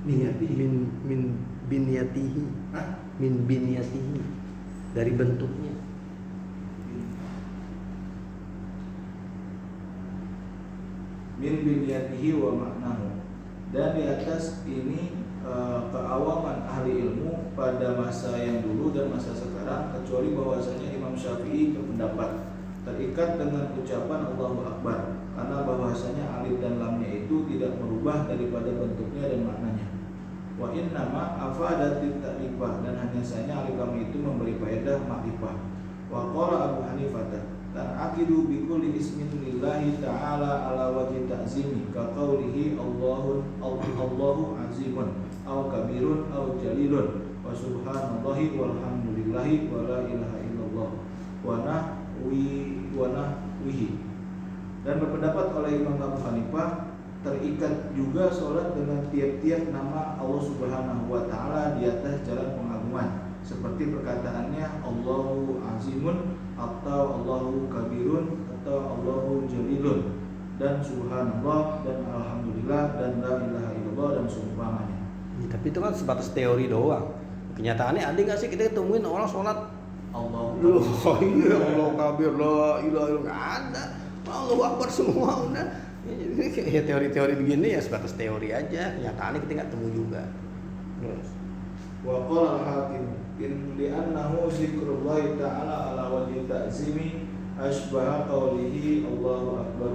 min binyatihi. Hah? Min binyatihi, dari bentuknya. Min binyatihi wa maknahu. Dan di atas ini keawaman ahli ilmu pada masa yang dulu dan masa sekarang, kecuali bahwasanya Imam Syafi'i berpendapat terikat dengan ucapan Allahu Akbar, karena bahwasanya alif dan lamnya itu tidak merubah daripada bentuknya dan maknanya. Wa innama afadatit ta'rifah, dan hanya saja alif lam itu memberi faedah makrifah. Wa qala Abu Hanifah ta'akidu bi kulli ismin lillahi ta'ala ala wajhi ta'zimi ka qawlihi Allahu azimun aw kabirun aw jalilun wa subhanallahi walhamdulillahi wa la ilaha illallah wa nahwihi. Dan berpendapat oleh Imam Abu Hanifah terikat juga sholat dengan tiap-tiap nama Allah Subhanahu wa Ta'ala di atas jalan pengagungan, seperti perkataannya Allahu Azimun atau Allahu Kabirun atau Allahu Jalilun, dan Subhanallah dan Alhamdulillah dan La ilaha illallah dan seumpamanya. Tapi itu kan sebatas teori doang. Kenyataannya ada nggak sih kita ketemuin orang sholat Allahu Allah kabir, la ilaha illallah, nggak ada. Allahu Akbar semua udah. Ya teori-teori begini ya sebatas teori aja. Kenyataannya kita nggak temu juga. Terus. Wa qala al-hakim in li'annahu zikrullahi ta'ala ala wajhi ta'zimi asbaha qawlihi Allahu akbar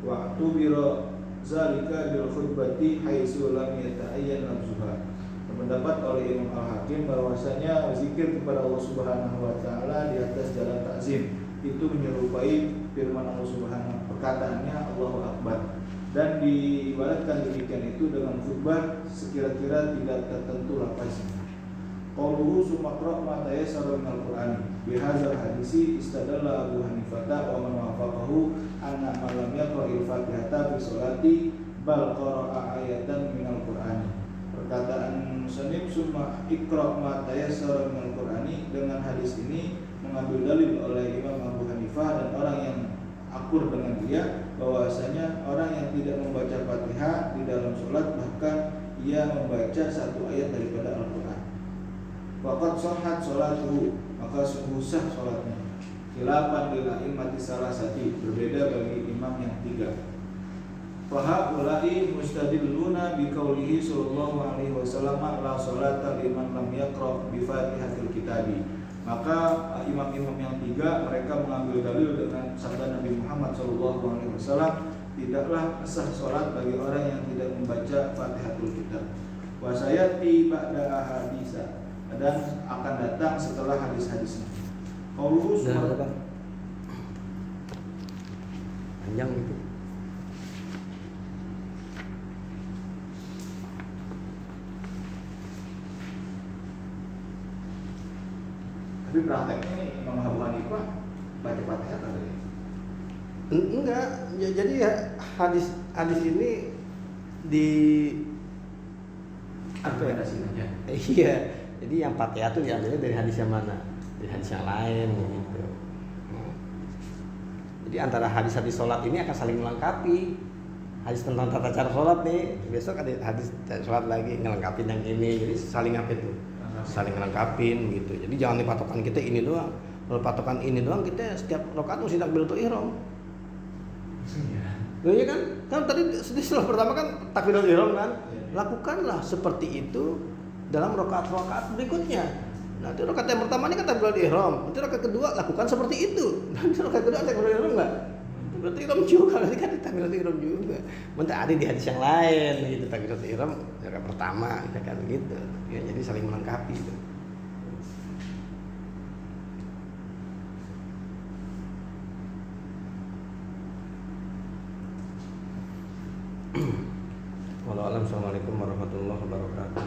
wa atubira zalika bil khutbati haitsu lam yata'ayyan lafzuha. Berpendapat oleh Imam Al-Hakim bahwasanya zikir kepada Allah Subhanahu wa Ta'ala di atas jalan takzim itu menyerupai firman Allah Subhanahu, perkataannya Allahu Akbar, dan diibaratkan demikian itu dengan khutbah sekira-kira tidak tertentu lafaznya. Qauluhu sumaqra ma tayassara minal Qur'ani bihadzal hadisi istadalla Abu Hanifah wa man wafaqahu anna man lam yaqra'il Fatihata fi sholati bal qara'a ayatan minal Qur'ani. Perkataan musannif summa iqra ma tayassara minal Qur'ani, dengan hadis ini mengambil dalil oleh Imam Abu Hanifah dan orang yang akur dengan dia bahwasanya orang yang tidak membaca Fatihah di dalam sholat bahkan ia membaca satu ayat daripada Al-Quran, faqad shahhat sholatuhu, maka sungguh sah sholatnya. Khilafan lil a'immati salasati, berbeda bagi imam yang tiga. Fahaulai mustadilluna biqaulihi sallallahu alaihi wasallam la sholata liman lam yaqra bi Fatihatil Kitabi. Maka imam-imam yang tiga mereka mengambil dalil dengan sabda Nabi Muhammad SAW, tidaklah sah sholat bagi orang yang tidak membaca Fatihatul Kitab. Wasayati ba'da ahadisa, dan akan datang setelah hadis-hadisnya. Qauluhu panjang itu. Tapi prakteknya nih Imam Abu Hanifah baca Fatihah kan? Enggak, ya, jadi ya, hadis ini di argumentasinya. Iya, jadi yang Fatihah itu diambilnya dari hadis yang mana? Dari hadis yang lain gitu. Jadi antara hadis-hadis sholat ini akan saling melengkapi. Hadis tentang tata cara sholat nih, besok ada hadis sholat lagi ngelengkapin yang ini, jadi saling ngapin tuh, saling ngelengkapin gitu. Jadi jangan dipatokan kita ini doang. Kalau patokan ini doang kita setiap rakaat mesti takbiratul ihram. Loh iya kan? Kan tadi di salat pertama kan takbiratul ihram kan? Lakukanlah seperti itu dalam rakaat-rakaat berikutnya. Nanti rakaat yang pertama ini kan takbiratul ihram, nanti rakaat kedua lakukan seperti itu. Nanti rakaat kedua ada takbiratul ihram enggak? Berarti ihram juga, nanti kan takbiratul ihram juga. Mungkin ada di hadis yang lain gitu, takbiratul ihram rakaat pertama kan gitu. Ya, jadi saling melengkapi gitu. Wallahualam. Assalamualaikum warahmatullahi wabarakatuh.